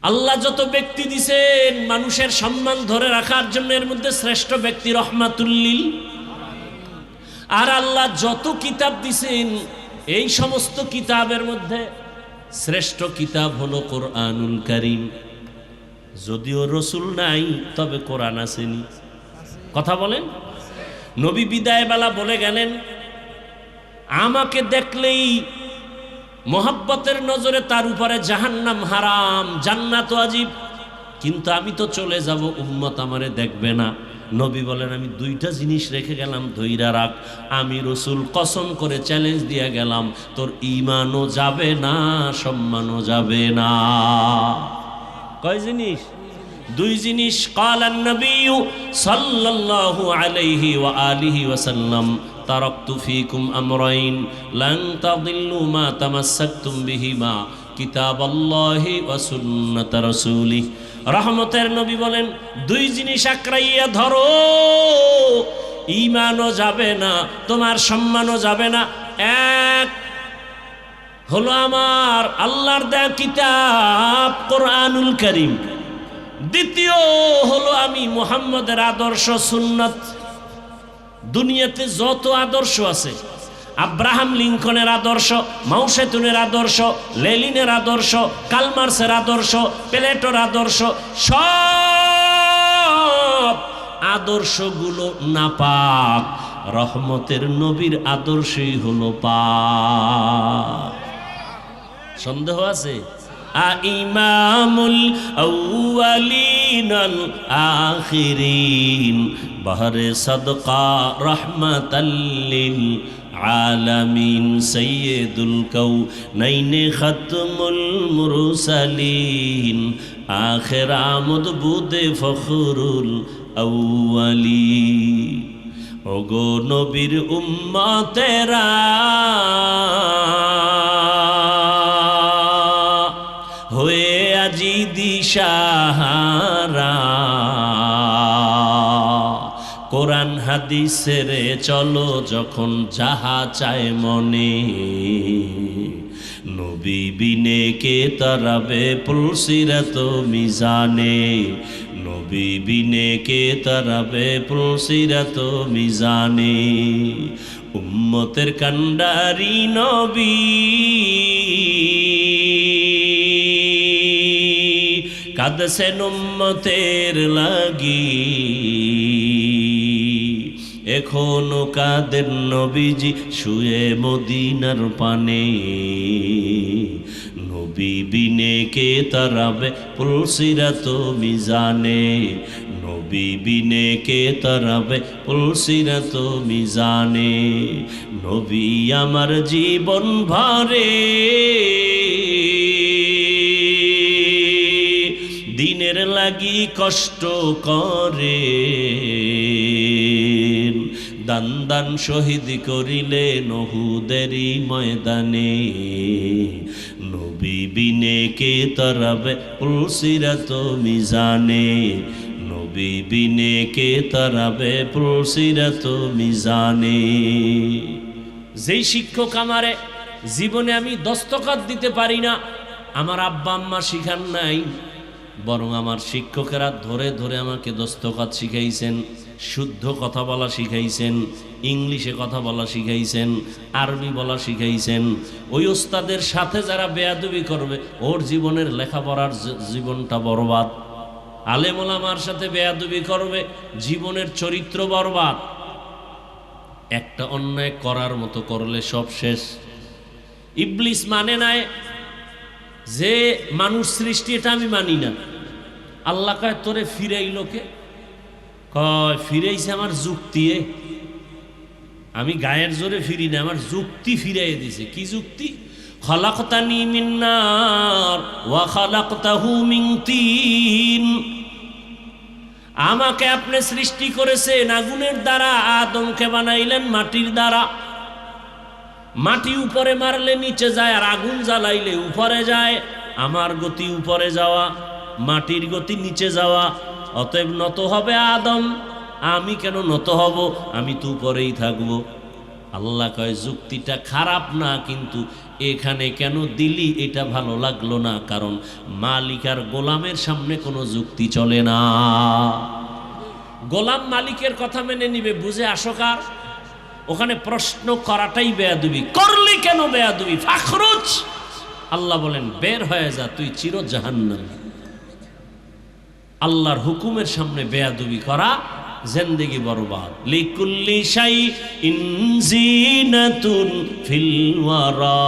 আল্লাহ যত ব্যক্তি দিছেন মানুষের সম্মান ধরে রাখার জন্য, এর মধ্যে শ্রেষ্ঠ ব্যক্তি রহমাতুল্লিল। আর আল্লাহ যত কিতাব দিছেন এই সমস্ত কিতাবের মধ্যে শ্রেষ্ঠ কিতাব হলো কোরআনুল কারীম। যদিও রসুল নাই, তবে কোরআন আসেনি। কথা বলেন। নবী বিদায় বেলা বলে গেলেন, আমাকে দেখলেই মোহাব্বতের নজরে তার উপরে জাহান্নাম হারাম, জান্নাত ওয়াজিব, কিন্তু আমি তো চলে যাব, উম্মত আমারে দেখবে না। নবী বলেন, আমি দুইটা জিনিস রেখে গেলাম, ধৈরা রাখ। আমি রসুল কসম করে চ্যালেঞ্জ দিয়ে গেলাম, তোর ঈমানও যাবে না, সম্মানও যাবে না। কয় জিনিস? দুই জিনিস। ক্বালান নবিয়্যু সাল্লাল্লাহু আলাইহি ওয়া আলিহি ওয়াসাল্লাম, তারাকতু ফীকুম আমরাইন লান তাদিল্লু মা তামাসসাকতুম বিহিমা কিতাবাল্লাহি ওয়া সুন্নাত রাসূলিহি। রহমতের নবী বলেন, দুই জিনিস আঁকড়াইয়া ধরো, ঈমানও যাবে না, তোমার সম্মানও যাবে না। এক হলো আমার আল্লাহর দেয়া কিতাব কোরআনুল কারীম। দ্বিতীয় হলো আমি মুহাম্মদের আদর্শ সুন্নাত। দুনিয়াতে যত আদর্শ আছে, আব্রাহাম লিঙ্কনের আদর্শ, মাও সেতুনের আদর্শ, লেনিনের আদর্শ, কালমার্সের আদর্শ, প্লেটোর আদর্শ, সব আদর্শগুলো নাপাক। রহমতের নবীর আদর্শই হলো পাক। সন্দেহ আছে? ইমামুল আউয়ালিন আল আখিরিন বহরে সদকা রহমাতাল লিল আলামিন সাইয়্যিদুল কাউনাইন খাতমুল মুরসালিন আখির আমদ বুদে ফখরুল আউয়ালিন। ওগো নবীর উম্মতেরা, হয়ে আজি দিশাহারা, কোরআন হাদিসের চলো যখন যাহা চায় মনে, নবী বিনে কে তারাবে পুলসিরাত মিজানে, নবী বিনে কে তারাবে পুলসিরাত মিজানে। উম্মতের কান্ডারি নবী, কাঁদছেন উম্মতের লাগি, এখনো কাঁদেন নবীজি শুয়ে মদিনার পানে, নবী বিনে কে তারাবে পুলসিরাত মিজানে, নবী বিনে কে তারাবে পুলসিরাত মিজানে। নবী আমার জীবন ভরে দিনের লাগি কষ্ট করে, দান দান শহীদ করিলে উহুদেরই ময়দানে, নবী বিনে কে তারাবে পুলসিরাত মিজানে, নবী বিনে কে তারাবে পুলসিরাত মিজানে। যেই শিক্ষক আমারে জীবনে আমি দস্তখত দিতে পারি না, আমার আব্বা আম্মা শিখান নাই, বরং আমার শিক্ষকেরা ধরে ধরে আমাকে দস্তখত শিখাইছেন, শুদ্ধ কথা বলা শিখাইছেন, ইংলিশে কথা বলা শিখাইছেন, আরবি বলা শিখাইছেন। ওই ওস্তাদের সাথে যারা বেয়াদবি করবে, ওর জীবনের লেখাপড়ার জীবনটা বরবাদ। আলেম ওলামার সাথে বেয়াদবি করবে, জীবনের চরিত্র বরবাদ। একটা অন্যায় করার মতো করলে সব শেষ। ইবলিস মানে নাই যে মানুষ সৃষ্টি, এটা আমি মানি না। আল্লাহ কয় তোরে ফিরাইলো কে? কয় ফিরাইছে আমার যুক্তি। আমি গায়ের জোরে ফিরি না, আমার যুক্তি ফিরাই দিছে। কি যুক্তি? খালাকতানি মিন নার ওয়া খালাকতাহু মিন তিন। আমাকে আপনি সৃষ্টি করেছেন আগুনের দ্বারা, আদমকে বানাইলেন মাটির দ্বারা। মাটি উপরে মারলে নিচে যায়, আর আগুন জ্বালাইলে উপরে যায়। আমার গতি উপরে যাওয়া, মাটির গতি নিচে যাওয়া। অতএব নত হবে আদম, আমি কেন নত হব? আমি তো উপরেই থাকবো। আল্লাহ কয় যুক্তিটা খারাপ না, কিন্তু এখানে কেন দিলি এটা ভালো লাগলো না, কারণ মালিক আর গোলামের সামনে কোনো যুক্তি চলে না। গোলাম মালিকের কথা মেনে নিবে, বুঝে আসকার ওখানে প্রশ্ন করাটাই বেয়াদবি। করলি কেন বেয়াদবি? ফাখরুজ, আল্লাহ বলেন বের হয়ে যা, তুই চির জাহান্নামী। আল্লাহর হুকুমের সামনে বেয়াদবি করা জিন্দেগি বরবাদ। লিকুল্লি শাইইন জিনাতুন ফিল ওয়ারা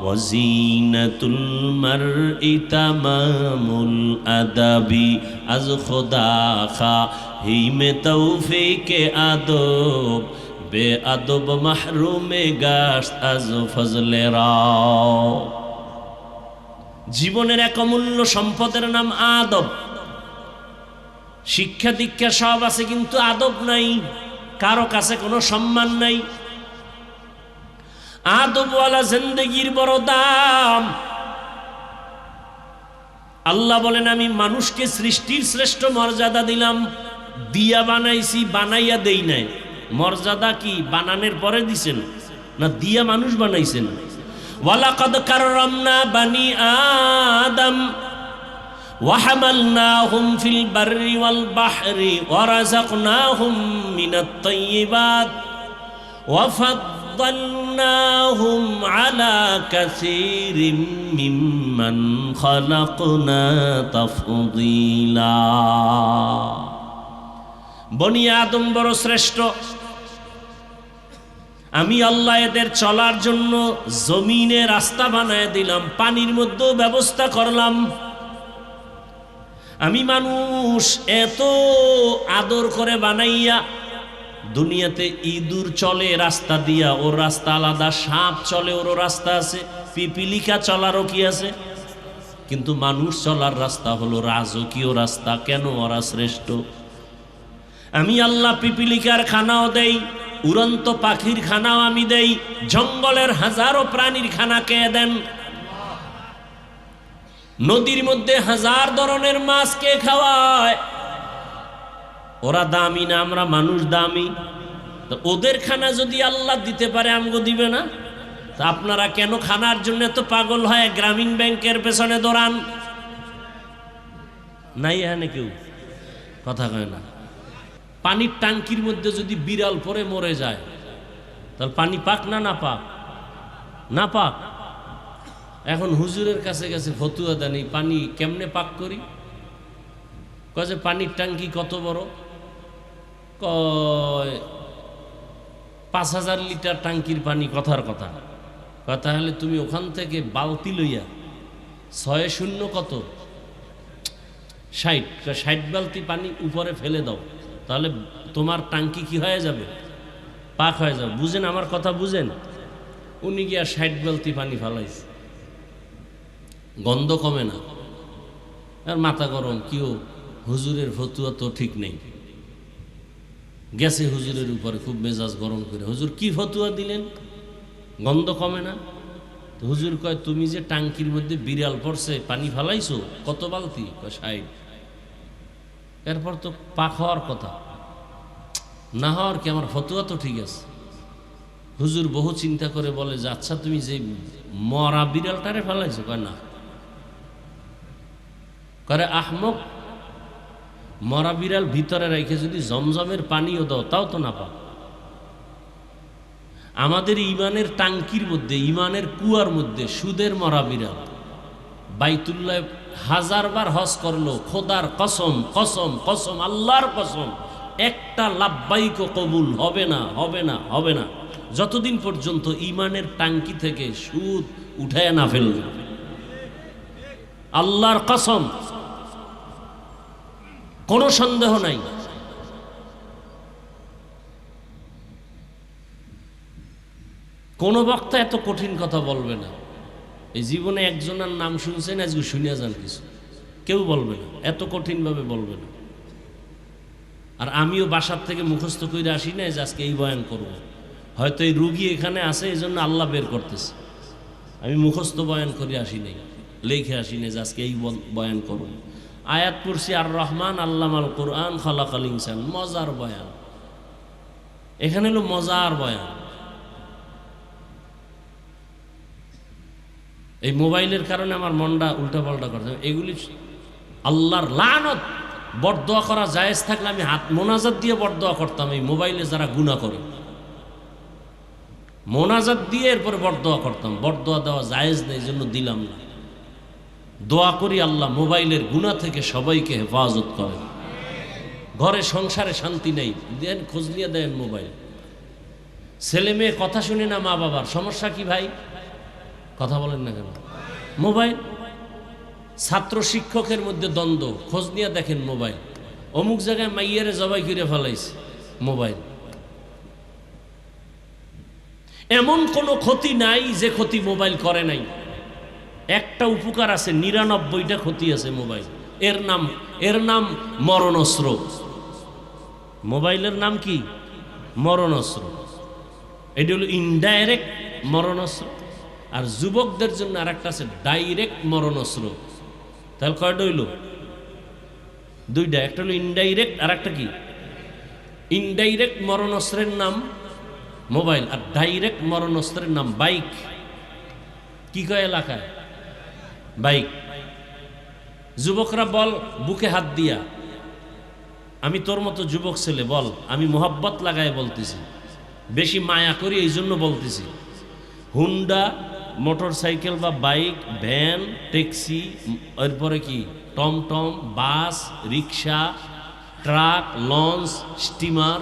ওয়া জিনাতুল মারই তামামুল আদাবি। আজ খোদা খা হিমে তৌফিকে আদব, বে আদব মাহরুমে গাশত আজ ফজলে রাও। জীবনের এক অমূল্য সম্পদের নাম আদব। শিক্ষা দীক্ষা সব আছে, কিন্তু আদব নাই, কারো কাছে কোনো সম্মান নাই। আদবওয়ালা জিন্দেগির বড় দাম। আল্লাহ বলেন আমি মানুষকে সৃষ্টির শ্রেষ্ঠ মর্যাদা দিলাম, দিয়া বানাইছি, বানাইয়া দেই নাই। মর্যাদা কি বানানোর পরে দিছেন না দিয়া মানুষ বানাইছেন? ওয়ালাকাদ কাররামনা বানি আদম وحملناهم في البر والبحر ورزقناهم من الطيبات وفضلناهم على كثير ممن خلقنا تفضيلا। বনি আদম বড় শ্রেষ্ঠ। আমি আল্লাহ এদের চলার জন্য জমিনে রাস্তা বানায় দিলাম, পানির মধ্যেও ব্যবস্থা করলাম। আমি মানুষ এত আদর করে বানাইয়া, দুনিয়াতে ইঁদুর চলে রাস্তা দিয়া, ওর রাস্তা আলাদা, সাপ চলে ওরও রাস্তা আছে, পিপিলিকা চলারও কি আছে, কিন্তু মানুষ চলার রাস্তা হলো রাজকীয় রাস্তা। কেন? ওরা শ্রেষ্ঠ। আমি আল্লাহ পিপিলিকার খানাও দেই, উড়ন্ত পাখির খানাও আমি দেই, জঙ্গলের হাজারো প্রাণীর খানা কে দেন? নদীর মধ্যে হাজার ধরনের মাছ কে খাওয়ায়? ওরা দামি না, আমরা মানুষ দামি। তো ওদের খানা যদি আল্লাহ দিতে পারে, আমগো দিবে না? তা আপনারা কেন খানার জন্য এত পাগল হয় গ্রামীণ ব্যাংকের পেছনে দৌড়ান? নাই এখানে কেউ কথা কয় না। পানির ট্যাঙ্কির মধ্যে যদি বিড়াল পরে মরে যায়, তাহলে পানি পাক না না পাক? না পাক। এখন হুজুরের কাছে গেছে ফতুয়া দেন, এই পানি কেমনে পাক করি? কয় যে পানির ট্যাঙ্কি কত বড়? কয় 5000 লিটার ট্যাঙ্কির পানি। কথার কথা। কয় তাহলে তুমি ওখান থেকে বালতি লইয়া 6 কত 60, 60 বালতি পানি উপরে ফেলে দাও, তাহলে তোমার ট্যাঙ্কি কি হয়ে যাবে? পাক হয়ে যাবে। বুঝেন আমার কথা? বুঝেন? উনি গিয়া 60 বালতি পানি ফেলাইছে, গন্ধ কমে না, আর মাথা গরম। কিও হুজুরের ফতুয়া তো ঠিক নেই, গেছে হুজুরের উপরে খুব মেজাজ গরম করে। হুজুর কি ফতুয়া দিলেন? গন্ধ কমে না? তো হুজুর কয় তুমি যে টাঙ্কির মধ্যে বিড়াল পড়ছে পানি ফেলাইছো, কত বালতি? কয় 60। এরপর তো পাক হওয়ার কথা, না হওয়ার কি? আমার ফতুয়া তো ঠিক আছে। হুজুর বহু চিন্তা করে বলে যে আচ্ছা তুমি যে মরা বিড়ালটারে ফেলাইছো? কয় না। করে আহমক, মরা বিড়াল ভিতরে রেখে যদি জমজমের পানিও দাও তাও তো না পাও। আমাদের ইমানের টাঙ্কির মধ্যে, ইমানের কুয়ার মধ্যে সুদের মরা বিড়াল। বাইতুল্লাহ 1000 বার হজ করলো, খোদার কসম কসম কসম, আল্লাহর কসম, একটা লাব্বাইক কবুল হবে না, হবে না, হবে না, যতদিন পর্যন্ত ইমানের টাঙ্কি থেকে সুদ উঠায় না ফেলবে। আল্লাহর কসম, কোনো সন্দেহ নাই। কোন বক্তা এত কঠিন কথা বলবে না। এই জীবনে একজনের নাম শুনছেন, আজকে শুনিয়া যান কিছু, কেউ বলবে না, এত কঠিনভাবে বলবে না। আর আমিও বাসার থেকে মুখস্থ করে আসি না যে আজকে এই বয়ান করব। হয়তো এই রুগী এখানে আছে, এই জন্য আল্লাহ বের করতেছে। আমি মুখস্থ বয়ান করে আসি নাই, লেখে আসি নাই যে আজকে এই বয়ান করব। আয়াত পড়ছি, আর রহমান আল্লামাল কোরআন খালাকাল ইনসান, মজার বয়ান। এখানে হলো মজার বয়ান। এই মোবাইলের কারণে আমার মনটা উল্টাপাল্টা করছে। এগুলি আল্লাহর লানত। বরদোয়া করা জায়েজ থাকলে আমি হাত মোনাজাত দিয়ে বরদোয়া করতাম। এই মোবাইলে যারা গুনাহ করে মোনাজাত দিয়ে এরপরে বরদোয়া করতাম। বরদোয়া দেওয়া জায়েজ নেই, জন্য দিলাম না। দোয়া করি আল্লাহ মোবাইলের গুনাহ থেকে সবাইকে হেফাজত করেন। ঘরে সংসারে শান্তি নেই, দেন খোঁজ নিয়ে দেন মোবাইল। ছেলে মেয়ে কথা শুনে না মা বাবার, সমস্যা কি ভাই? কথা বলেন না কেন? মোবাইল। ছাত্র শিক্ষকের মধ্যে দ্বন্দ্ব, খোঁজ নিয়ে দেখেন মোবাইল। অমুক জায়গায় মাইয়ারে জবাই করে ফেলাইছে, মোবাইল। এমন কোনো ক্ষতি নাই যে ক্ষতি মোবাইল করে নাই। একটা উপকার আছে, 99টা ক্ষতি আছে মোবাইল। এর নাম মরণস্ত্র। মোবাইলের নাম কি? মরণস্ত্র। এটি হলো ইনডাইরেক্ট মরণস্ত্র। আর যুবকদের জন্য আর একটা আছে ডাইরেক্ট মরণস্ত্র। তাহলে কয়টা হইল? দুইটা। একটা হলো ইনডাইরেক্ট, আর একটা কি? ইনডাইরেক্ট মরণস্ত্রের নাম মোবাইল, আর ডাইরেক্ট মরণস্ত্রের নাম বাইক। কি কয় এলাকায়? বাইক। যুবকরা বল বুকে হাত দিয়া, আমি তোর মতো যুবক ছেলে, বল। আমি মোহাব্বত লাগায় বলতেছি, বেশি মায়া করি এই জন্য বলতেছি। হুন্ডা মোটর সাইকেল বা বাইক, ভ্যান, ট্যাক্সি, এরপরে কি টমটম, বাস, রিক্সা, ট্রাক, লঞ্চ, স্টিমার,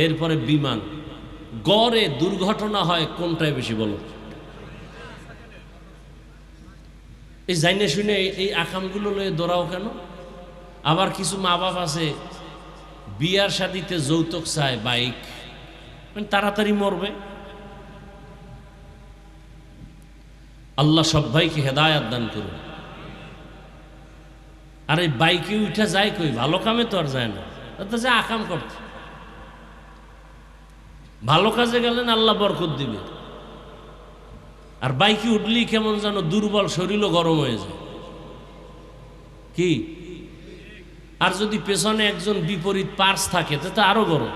এরপরে বিমান, গড়ে দুর্ঘটনা হয় কোনটায় বেশি বলো? এই জাইনে শুনে এই আকামগুলো লয়ে দৌড়াও কেন? আবার কিছু মা বাপ আছে বিয়ার শাদিতে যৌতুক চায়, বাইক, তাড়াতাড়ি মরবে। আল্লাহ সব ভাইকে হেদায়াত দান করুন। আর এই বাইকে উঠা যায় কই? ভালো কামে তো আর যায় না, তো যা আকাম করতে। ভালো কাজে গেলেন আল্লাহ বরকত দিবে। আর বাইকে উঠলেই কেমন যেন দুর্বল, শরীরও গরম হয়ে যায়। কি? আর যদি পেছনে একজন বিপরীত পার্স থাকে তো আরো গরম।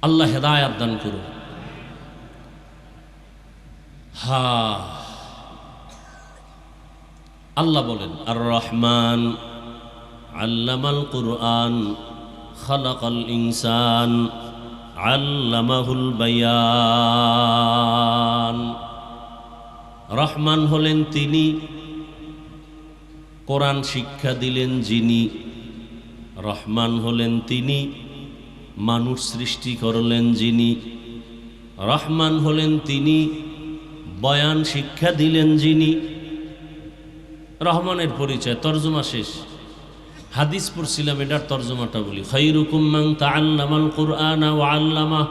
আল্লাহ হেদায়াত দান করুন। আল্লাহ বলেন, আর রহমান আল্লামাল কুরআন খালাকাল ইনসান আল্লামাহুল বায়ান। রহমান হলেন তিনি, কোরআন শিক্ষা দিলেন যিনি। রহমান হলেন তিনি, মানুষ সৃষ্টি করলেন যিনি। রহমান হলেন তিনি, বয়ান শিক্ষা দিলেন যিনি। রহমানের পরিচয়। তর্জমা শেষ। হাদিস পড়ছিলাম, এটার তর্জমাটা বলি। খায়রুকুম মান তাআল্লামাল কুরআনা ওয়া আল্লামা।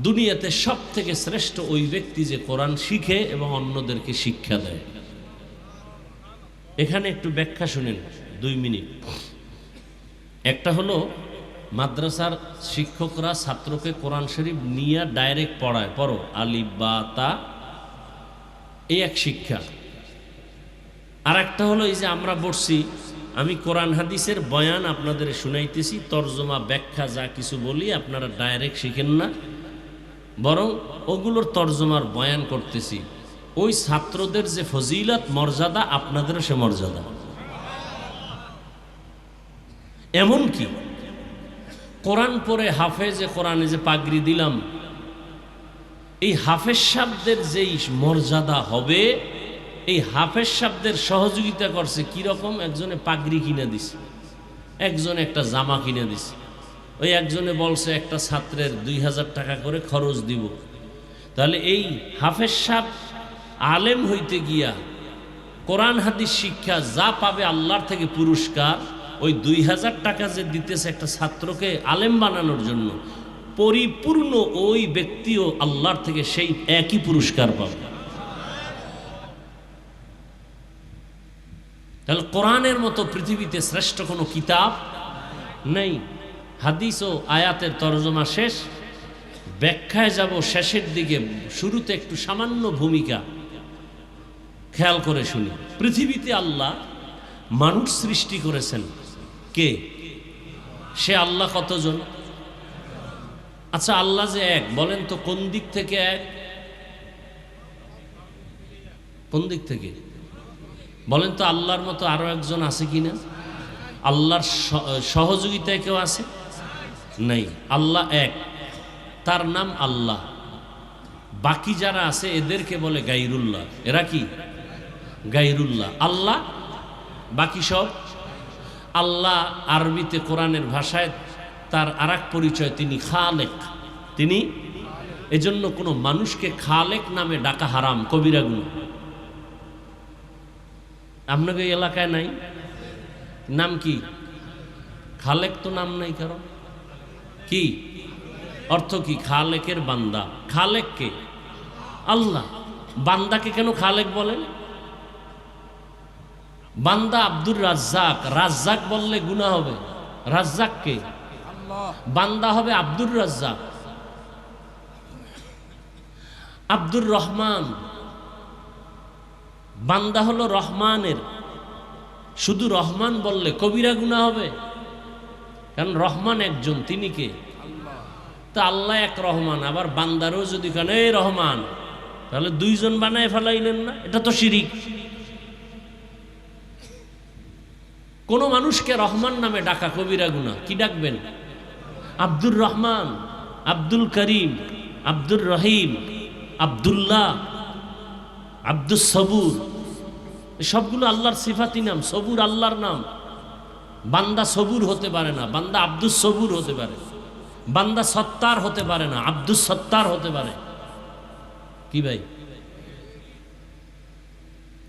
দুনিয়াতে সব থেকে শ্রেষ্ঠ ওই ব্যক্তি যে কোরআন শিখে এবং অন্যদেরকে শিক্ষা দেয়। এখানে একটু ব্যাখ্যা শুনেন 2 মিনিট। একটা হলো মাদ্রাসার শিক্ষকরা ছাত্রকে কোরআন শরীফ নিয়ে ডাইরেক্ট পড়ায়, পড়ো আলিফ বা তা, এই এক শিক্ষা। আর একটা হলো এই যে আমরা বসছি, আমি কোরআন হাদিসের বয়ান আপনাদের শুনাইতেছি, তর্জমা ব্যাখ্যা যা কিছু বলি আপনারা ডাইরেক্ট শিখেন না, বরং ওগুলোর তর্জমার বয়ান করতেছি। ওই ছাত্রদের যে ফজিলত মর্যাদা, আপনাদেরও সে মর্যাদা। এমন কি কোরআন পড়ে হাফেজে কোরআনে যে পাগড়ি দিলাম, এই হাফেজ সাহেবদের যেই মর্যাদা হবে, এই হাফেজ সাহেবদের সহযোগিতা করছে কিরকম? একজনে পাগড়ি কিনে দিছে, একজনে একটা জামা কিনে দিছে। ওই একজনে বলছে একটা ছাত্রের 2000 টাকা করে খরচ দিব। তাহলে এই হাফেজ সাহেব আলেম হইতে গিয়া কোরআন হাদিস শিক্ষা যা পাবে আল্লাহর থেকে পুরস্কার, ওই 2000 টাকা যে দিতেছে একটা ছাত্রকে আলেম বানানোর জন্য, পরিপূর্ণ ওই ব্যক্তিও আল্লাহর থেকে সেই একই পুরস্কার পাবে। তাহলে কোরআনের মতো পৃথিবীতে শ্রেষ্ঠ কোনো কিতাব নেই। হাদিস ও আয়াতের তরজমা শেষ, ব্যাখ্যায় যাব শেষের দিকে। শুরুতে একটু সামান্য ভূমিকা খেয়াল করে শুনি। পৃথিবীতে আল্লাহ মানুষ সৃষ্টি করেছেন কে? সে আল্লাহ কতজন? আচ্ছা, আল্লাহ যে এক, বলেন তো কোন দিক থেকে এক? কোন দিক থেকে বলেন তো? আল্লাহর মতো আরো একজন আছে কিনা? আল্লাহর সহযোগিতায় কেউ আছে? নাই। আল্লাহ এক, তার নাম আল্লাহ। বাকি যারা আছে এদেরকে বলে গায়রুল্লাহ। এরা কি? গায়রুল্লাহ। আল্লাহ বাকি সব আল্লাহ। আরবিতে কোরআনের ভাষায় তার আরেক পরিচয়, তিনি খালেক। তিনি এজন্য কোনো মানুষকে খালেক নামে ডাকা হারাম, কবিরা গুনাহ। আপনাকে এই এলাকায় নাই? নাম কি? খালেক তো নাম নাই কারণ। কি অর্থ? কি? খালেকের বান্দা। খালেক কে? আল্লাহ। বান্দাকে কেন খালেক বলেন? বান্দা আব্দুর রাজ্জাক, রাজ্জাক বললে গুনাহ হবে। রাজ্জাক কে? বান্দা হবে আব্দুর রাজ্জাক। আব্দুর রহমান, বান্দা হলো রহমানের। শুধু রহমান বললে কবিরা গুনাহ হবে, কারণ রহমান একজন, তিনি কে? তা আল্লাহ এক রহমান, আবার বান্দারও যদি কেন এই রহমান, তাহলে দুইজন বানায় ফেলাইলেন না? এটা তো শিরিক। কোন মানুষকে রহমান নামে ডাকা কবিরা গুনাহ। কি ডাকবেন? আব্দুর রহমান, আব্দুল করিম, আব্দুর রহিম, আব্দুল্লাহ, আব্দুস সবুর, সবগুলো আল্লাহর সিফাতি নাম। সবুর আল্লাহর নাম। বান্দা সবুর হতে পারে না, বান্দা আব্দুস সবুর হতে পারে। বান্দা সত্তার হতে পারে না, আব্দুস সত্তার হতে পারে। কি ভাই?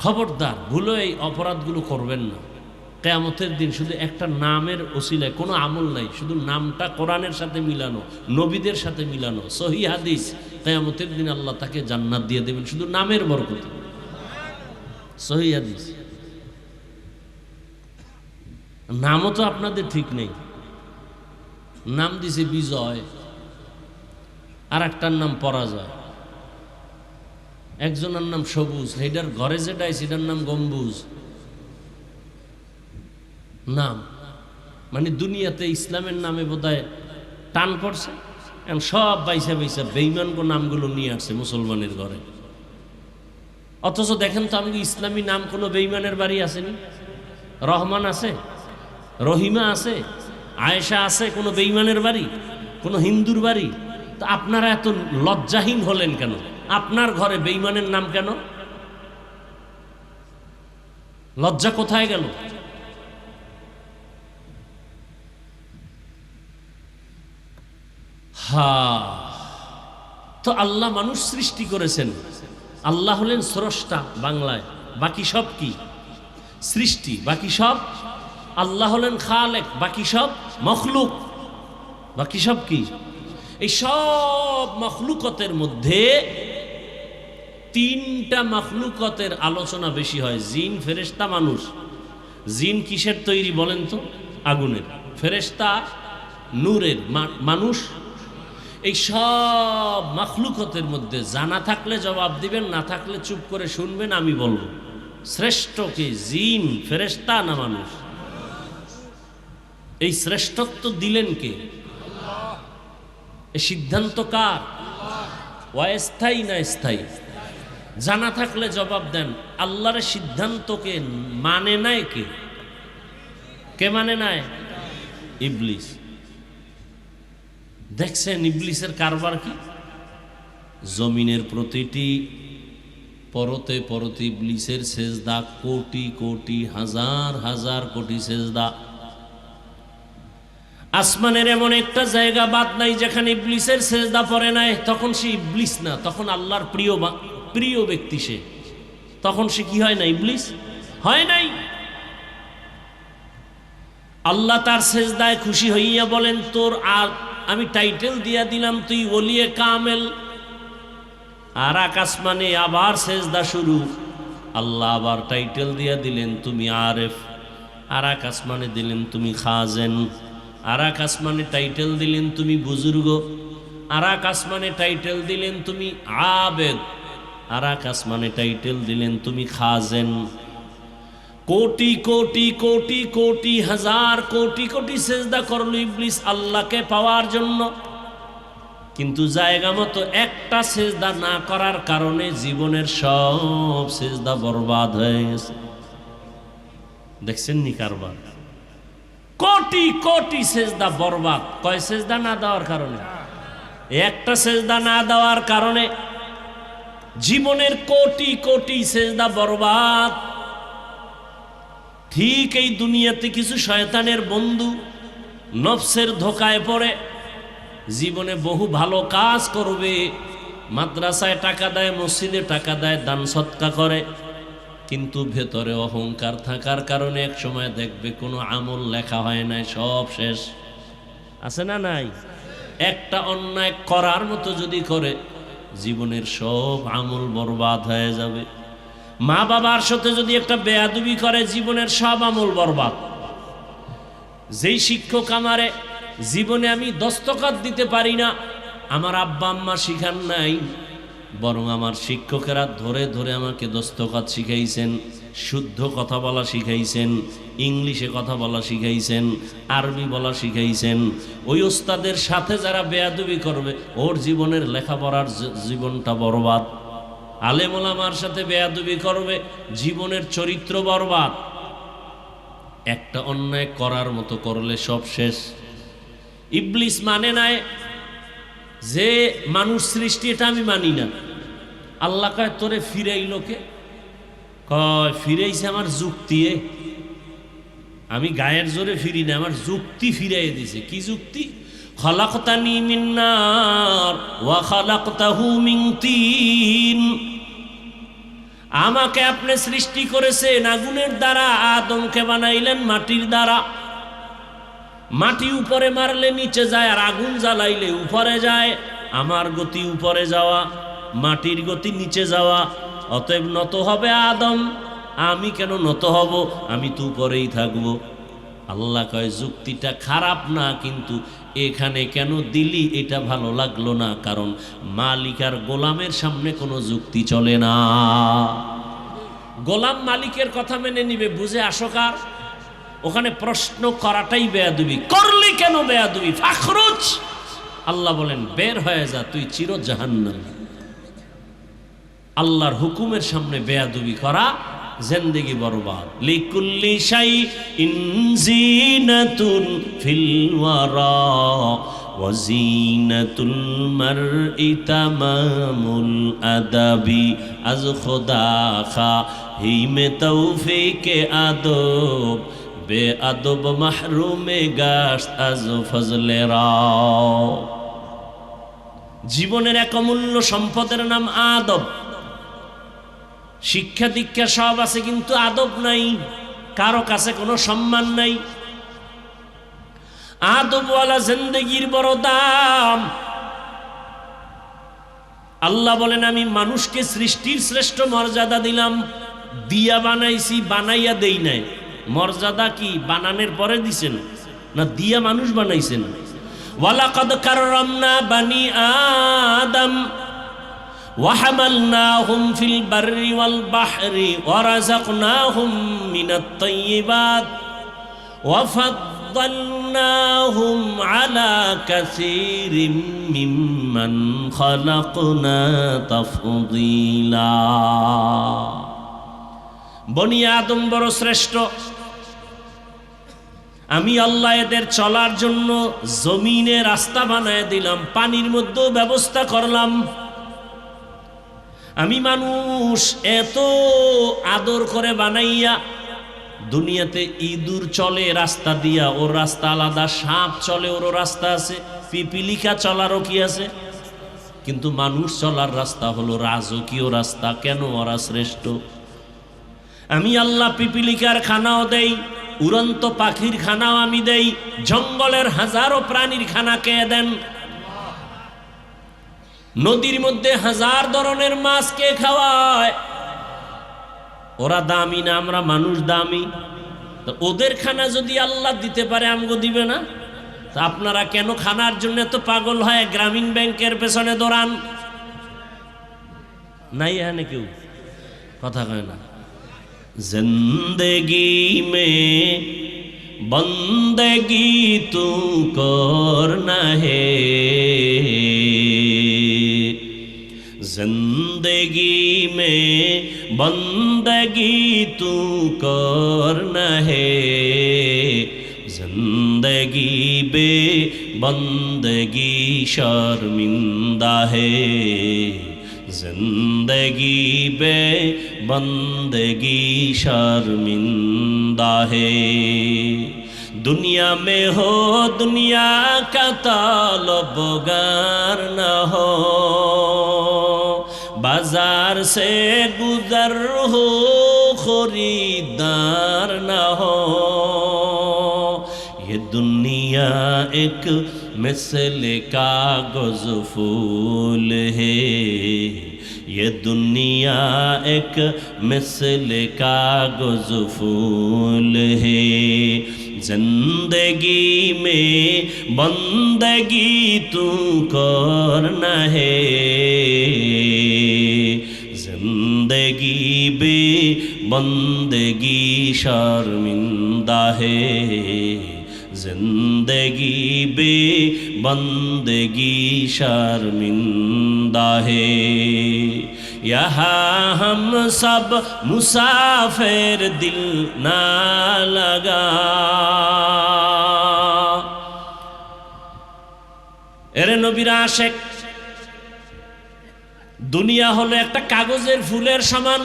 খবরদার, ভুলো এই অপরাধগুলো করবেন না। কিয়ামতের দিন শুধু একটা নামের ওসিলায়, কোনো আমল নাই, শুধু নামটা কোরআনের সাথে মিলানো, নবীদের সাথে মিলানো, সহিহ হাদিস। কিয়ামতের দিন আল্লাহ তাকে জান্নাত দিয়ে দেবেন শুধু নামের বরকতে। সহিহ হাদিস। নামও তো আপনাদের ঠিক নেই। নাম দিছে বিজয়, আর একটার নাম পরাজয়। একজনের নাম সবুজ, সেটার ঘরে যেটা সেটার নাম গম্বুজ। নাম মানে দুনিয়াতে ইসলামের নামে বোধহয় টান পড়ছে, এখন সব বাইসা বাইসা বেঈমান নামগুলো নিয়ে আসছে মুসলমানের ঘরে। অথচ দেখেন তো, আমি ইসলামী নাম কোনো বেঈমানের বাড়ি আসেনি। রহমান আছে, রহিমা আছে, আয়েশা আছে, কোনো বেঈমানের বাড়ি, কোনো হিন্দুর বাড়ি? তো আপনারা এত লজ্জাহীন হলেন কেন? আপনার ঘরে বেঈমানের নাম কেন? লজ্জা কোথায় গেল? তো আল্লাহ মানুষ সৃষ্টি করেছেন। আল্লাহ হলেন স্রষ্টা বাংলায়, বাকি সব কি? সৃষ্টি। বাকি সব আল্লাহ হলেন খালেক, বাকি সব মখলুক। বাকি সব কি? এই সব মখলুকতের মধ্যে তিনটা মখলুকতের আলোচনা বেশি হয়, জিন, ফেরেশতা, মানুষ। জিন কিসের তৈরি বলেন তো? আগুনের। ফেরেশতা নূরের, মানুষ। এই সব মখলুকতের মধ্যে জানা থাকলে জবাব দিবেন, না থাকলে চুপ করে শুনবেন, আমি বলবো। শ্রেষ্ঠ কে? জিন, ফেরেশতা না মানুষ? এই শ্রেষ্ঠত্ব দিলেন কে? এই সিদ্ধান্ত কার? অস্থায়ী না স্থায়ী? জানা থাকলে জবাব দেন। আল্লাহর সিদ্ধান্তকে মানে নাই কে? কে মানে নাই? ইবলিস। দেখছেন ইবলিসের কারবার কি? জমিনের প্রতিটি পরতে পরতে ইবলিসের সেজদা, কোটি কোটি, হাজার হাজার কোটি সেজদা। আসমানের এমন একটা জায়গা বাদ নাই যেখানে ইবলিসের সেজদা পড়ে নাই। তখন সে ইবলিস না, তখন আল্লাহর প্রিয় ব্যক্তি সে। তখন সে কি হয় না? ইবলিস হয় নাই। আল্লাহ তার সেজদায় খুশি হইয়া বলেন, তোর আর আমি টাইটেল দিয়া দিলাম, তুই ওলিয়ে কামেল। আর আকাশমানে আবার সেজদা শুরু। আল্লাহ আবার টাইটেল দিয়া দিলেন, তুমি আরেফ। আর আকাশমানে দিলেন, তুমি খাজেন। আর আকাশমানে টাইটেল দিলেন, তুমি বুজুর্গ। আর আকাশমানে টাইটেল দিলেন, তুমি আবেদ। আর আকাশমানে টাইটেল দিলেন, তুমি খাজেন। কোটি কোটি কোটি কোটি, হাজার কোটি কোটি সেজদা করলো ইবলিস আল্লাহকে পাওয়ার জন্য। কিন্তু জায়গা মতো একটা সেজদা না করার কারণে জীবনের সব সেজদা বরবাদ হয়ে গেছে। দেখছেন নি কারবার? কোটি কোটি সেজদা বরবাদ, কয় সেজদা না দেওয়ার কারণে। একটা সেজদা না দেওয়ার কারণে জীবনের কোটি কোটি সেজদা বরবাদ। ঠিক এই দুনিয়াতে কিছু শয়তানের বন্ধু নফসের ধোকায় পড়ে জীবনে বহু ভালো কাজ করবে, মাদ্রাসায় টাকা দেয়, মসজিদে টাকা দেয়, দান সৎকা করে, কিন্তু ভেতরে অহংকার থাকার কারণে এক সময় দেখবে কোনো আমল লেখা হয় নাই, সব শেষ। আছে না নাই? একটা অন্যায় করার মতো যদি করে জীবনের সব আমল বরবাদ হয়ে যাবে। মা বাবার সাথে যদি একটা বেয়াদবি করে জীবনের সব আমল বরবাদ। যেই শিক্ষক আমারে জীবনে আমি দস্তখত দিতে পারি না, আমার আব্বা আম্মা শিখান নাই, বরং আমার শিক্ষকেরা ধরে ধরে আমাকে দস্তখত শিখাইছেন, শুদ্ধ কথা বলা শিখাইছেন, ইংলিশে কথা বলা শিখাইছেন, আরবি বলা শিখাইছেন। ওই ওস্তাদের সাথে যারা বেয়াদবি করবে ওর জীবনের লেখাপড়ার জীবনটা বরবাদ। আলেম ওলামার সাথে বেয়াদবি করবে জীবনের চরিত্র বরবাদ। একটা অন্যায় করার মতো করলে সব শেষ। ইবলিস মানে নাই যে মানুষ সৃষ্টি, এটা আমি মানি না। আল্লাহ কয় তোরে ফিরাইলো কে? কয় ফিরাইছে আমার যুক্তি। আমি গায়ের জোরে ফিরি না, আমার যুক্তি ফিরাই দিছে। কি যুক্তি? খালাকতানি মিন নার ওয়া খালাকতাহু মিন তিন। আমাকে আপনি সৃষ্টি করেছেন আগুনের দ্বারা, আদমকে বানাইলেন মাটির দ্বারা। মাটি উপরে মারলে নিচে যায়, আর আগুন জ্বালাইলে উপরে যায়। আমার গতি উপরে যাওয়া, মাটির গতি নিচে যাওয়া। অতএব নত হবে আদম, আমি কেন নত হব? আমি তো উপরেই থাকবো। আল্লাহ কয় যুক্তিটা খারাপ না, কিন্তু এখানে কেন দিলি এটা ভালো লাগলো না, কারণ মালিক আর গোলামের সামনে কোনো যুক্তি চলে না। গোলাম মালিকের কথা মেনে নিবে, বুঝে আসকার। ওখানে প্রশ্ন করাটাই বেয়াদবি। করলি কেন বেয়াদবি? ফাখরুজ, আল্লাহ বলেন বের হয়ে যা, তুই চির জাহান্নামী। আল্লাহর হুকুমের সামনে বেয়াদবি করা জিন্দেগি বরবাদ। লিকুল্লি শাইইন জিনাতুন ফিল ওয়ারা ওয়া জিনাতুল মারই তামামুল আদাবি। আজ খোদা খাহিমে তৌফিকে আদব, বে আদব মাহরুমে গাশত আজ ফজলে রাও। জীবনের এক অমূল্য সম্পদের নাম আদব। শিক্ষা দীক্ষা সব আছে, কিন্তু আদব নাই, কারো কাছে কোনো সম্মান নাই। আদবওয়ালা জিন্দেগির বড় দাম। আল্লাহ বলেন আমি মানুষকে সৃষ্টির শ্রেষ্ঠ মর্যাদা দিলাম, দিয়া বানাইছি, বানাইয়া দেই নাই। মর্যাদা কি বানানোর পরে দিছেন না দিয়া মানুষ বানাইছেন? ওয়ালাকাদ কাররামনা বানি আদম وحملناهم في البر والبحر ورزقناهم من الطيبات وفضلناهم على كثير ممن خلقنا تفضيلا। বনি আদম বড় শ্রেষ্ঠ। আমি আল্লাহ এদের চলার জন্য জমিনে রাস্তা বানায় দিলাম, পানির মধ্যেও ব্যবস্থা করলাম। আমি মানুষ এত আদর করে বানাইয়া, দুনিয়াতে ইঁদুর চলে রাস্তা দিয়া, ওর রাস্তা আলাদা, সাপ চলে ওরও রাস্তা আছে, পিপিলিকা চলারও কি আছে, কিন্তু মানুষ চলার রাস্তা হলো রাজকীয় রাস্তা। কেন? ওরা শ্রেষ্ঠ। আমি আল্লাহ পিপিলিকার খানাও দেই, উড়ন্ত পাখির খানাও আমি দেই, জঙ্গলের হাজারো প্রাণীর খানা কে দেন? নদীর মধ্যে হাজার ধরনের মাছ কে খাওয়ায়? ওরা দামি না, আমরা মানুষ দামি। তো ওদের খানা যদি আল্লাহ দিতে পারে, আমগো দিবে না? তা আপনারা কেন খানার জন্য তো পাগল হয় গ্রামীণ ব্যাংকের পেছনে দৌড়ান? নাই এখানে কেউ কথা কয় না। জিন্দেগি মে बंदगी तू करना है, जिंदगी में बंदगी तू करना है, जिंदगी बे बंदगी शर्मिंदा है, जिंदगी बे बंदगी शर्मिंदा है। दुनिया में हो दुनिया का तलबगार न हो, बाजार से गुजर हो खरीदार न हो, ये दुनिया एक मिसल कागज फूल है, ये दुनिया एक मिसल कागज फूल है, जिंदगी में बंदगी तू करना है, जिंदगी बे बंदगी शर्मिंदा है, जिंदगी बे बंदगी शर्मिंदा है। यहाँ हम सब मुसाफिर दिल ना लगा, এরে নবীর আশেক, দুনিয়া হলো একটা কাগজের ফুলের সমান।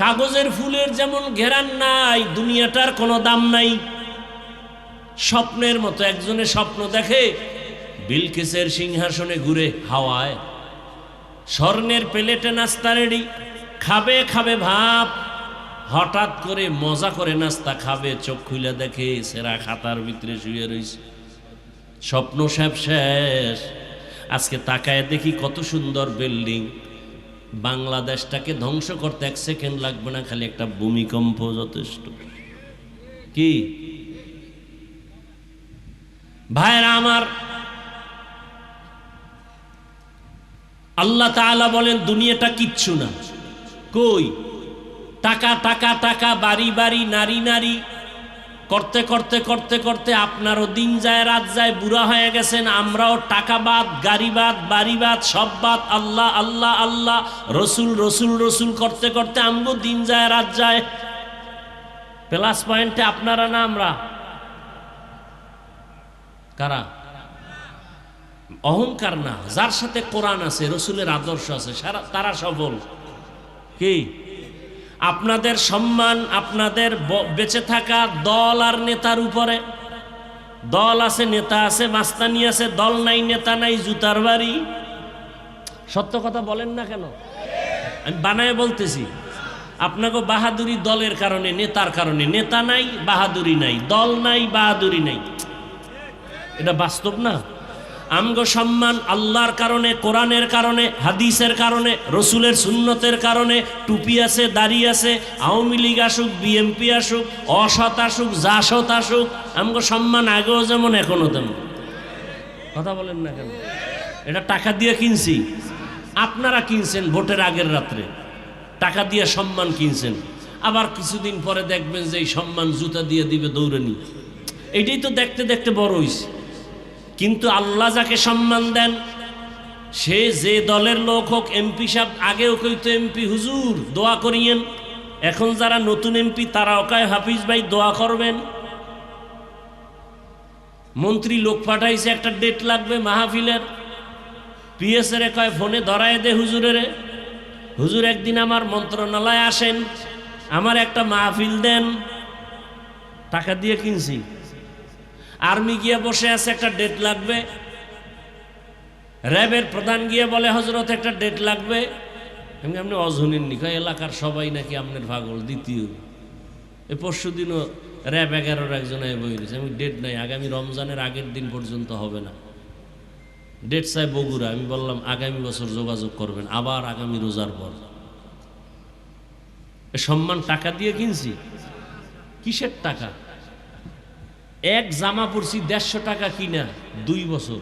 কাগজের ফুলের যেমন ঘেরান নাই, দুনিয়াটার কোনো দাম নাই। স্বপ্নের মতো একজনে স্বপ্ন দেখে বিলকিসের সিংহাসনে ঘুরে হাওয়ায়, স্বর্ণের প্লেটে নাস্তা রেডি, খাবে খাবে ভাব, হঠাৎ করে মজা করে নাস্তা খাবে, চোখ খুলে দেখে সেরা খাতার ভিতরে শুয়ে রয়েছে। স্বপ্ন সব শেষ। আজকে তাকায় দেখি কত সুন্দর বিল্ডিং। বাংলাদেশটাকে ধ্বংস করতে 1 সেকেন্ড লাগবে না, খালি একটা ভূমিকম্প যথেষ্ট। কি ভাইরা আমার, আল্লাহ তাআলা বলেন দুনিয়াটা কিচ্ছু না। কই? টাকা টাকা টাকা, বাড়ি বাড়ি, নারী নারী করতে করতে করতে করতে আপনারও দিন যায় রাত যায়, বুড়া হয়ে গেছেন। আমরাও টাকা বাদ, গাড়ি বাদ, বাড়ি বাদ, সব বাদ, আল্লাহ আল্লাহ আল্লাহ, রসুল রসুল রসুল করতে করতে আমগো দিন যায় রাত যায়। প্লাস পয়েন্টে আপনারা না আমরা? কারা? অহংকার না, যার সাথে কোরআন আছে, রসুলের আদর্শ আছে, তারা সফল। কি আপনাদের সম্মান, আপনাদের বেঁচে থাকা দল আর নেতার উপরে? দল আছে, নেতা আছে, মাস্তানি আছে, দল নাই, নেতা নাই, জুতার বাড়ি। সত্য কথা বলেন না কেন? আমি বানায় বলতেছি। আপনাকে বাহাদুরি দলের কারণে, নেতার কারণে। নেতা নাই, বাহাদুরি নাই, দল নাই, বাহাদুরি নাই। এটা বাস্তব না? আমগো সম্মান আল্লাহর কারণে, কোরআনের কারণে, হাদিসের কারণে, রসুলের সুন্নতের কারণে। টুপি আছে, দাড়ি আছে, আওয়ামী লীগ আসুক, বিএনপি আসুক, অসৎ আসুক, জাসৎ আসুক, আমগো সম্মান আগেও যেমন এখনো তেমন। কথা বলেন না কেন? এটা টাকা দিয়ে কিনছি। আপনারা কিনছেন ভোটের আগের রাত্রে, টাকা দিয়ে সম্মান কিনছেন। আবার কিছুদিন পরে দেখবেন যে এই সম্মান জুতা দিয়ে দিবে দৌড়ানি। এটাই তো দেখতে দেখতে বড় হইছে। কিন্তু আল্লাহ যাকে সম্মান দেন, সে যে দলের লোক হোক, এমপি সাহেব আগেও কইতো এমপি হুজুর দোয়া করিয়েন। এখন যারা নতুন এমপি তারাও কয় হাফিজ ভাই দোয়া করবেন। মন্ত্রী লোক পাঠাইছে, একটা ডেট লাগবে মাহফিলের, পিএসএ কয় ফোনে ধরায় দে হুজুরেরে, হুজুর একদিন আমার মন্ত্রণালয়ে আসেন, আমার একটা মাহফিল দেন। টাকা দিয়ে কিনছি। আর্মি গিয়ে বসে আছে, একটা ডেট লাগবে। র্যাবের প্রধান গিয়ে বলে হজরত একটা ডেট লাগবে। আপনি অজনীন নি, এলাকার সবাই নাকি আপনার পাগল। দ্বিতীয় এই পরশু দিনও র্যাব 11-র একজন বই দিয়েছে, আমি ডেট নাই, আগামী রমজানের আগের দিন পর্যন্ত হবে না। ডেট চাই বগুড়া। আমি বললাম আগামী বছর যোগাযোগ করবেন, আবার আগামী রোজার পর। সম্মান টাকা দিয়ে কিনছি। কিসের টাকা? এক জামা পরছি 150 টাকা কিনা 2 বছর,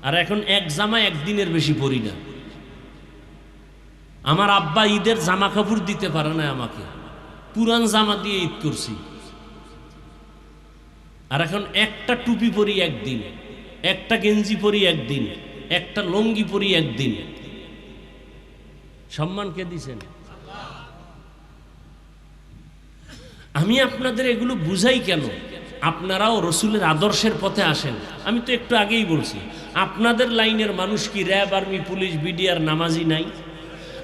আর এখন এক জামা একদিনের বেশি পরি না। আমার আব্বা ঈদের জামা কাপড় দিতে পারে না আমাকে, পুরান জামা দিয়ে ঈদ করছি। আর এখন একটা টুপি পরি একদিন, একটা গেঞ্জি পরি একদিন, একটা লুঙ্গি পরি একদিন। সম্মান কে দিছেন? আমি আপনাদের এগুলো বুঝাই কেন? আপনারাও রসুলের আদর্শের পথে আসেন। আমি তো একটু আগেই বলছি, আপনাদের লাইনের মানুষ কি র্যাব, আর্মি, পুলিশ, বিডিআর নামাজি নাই?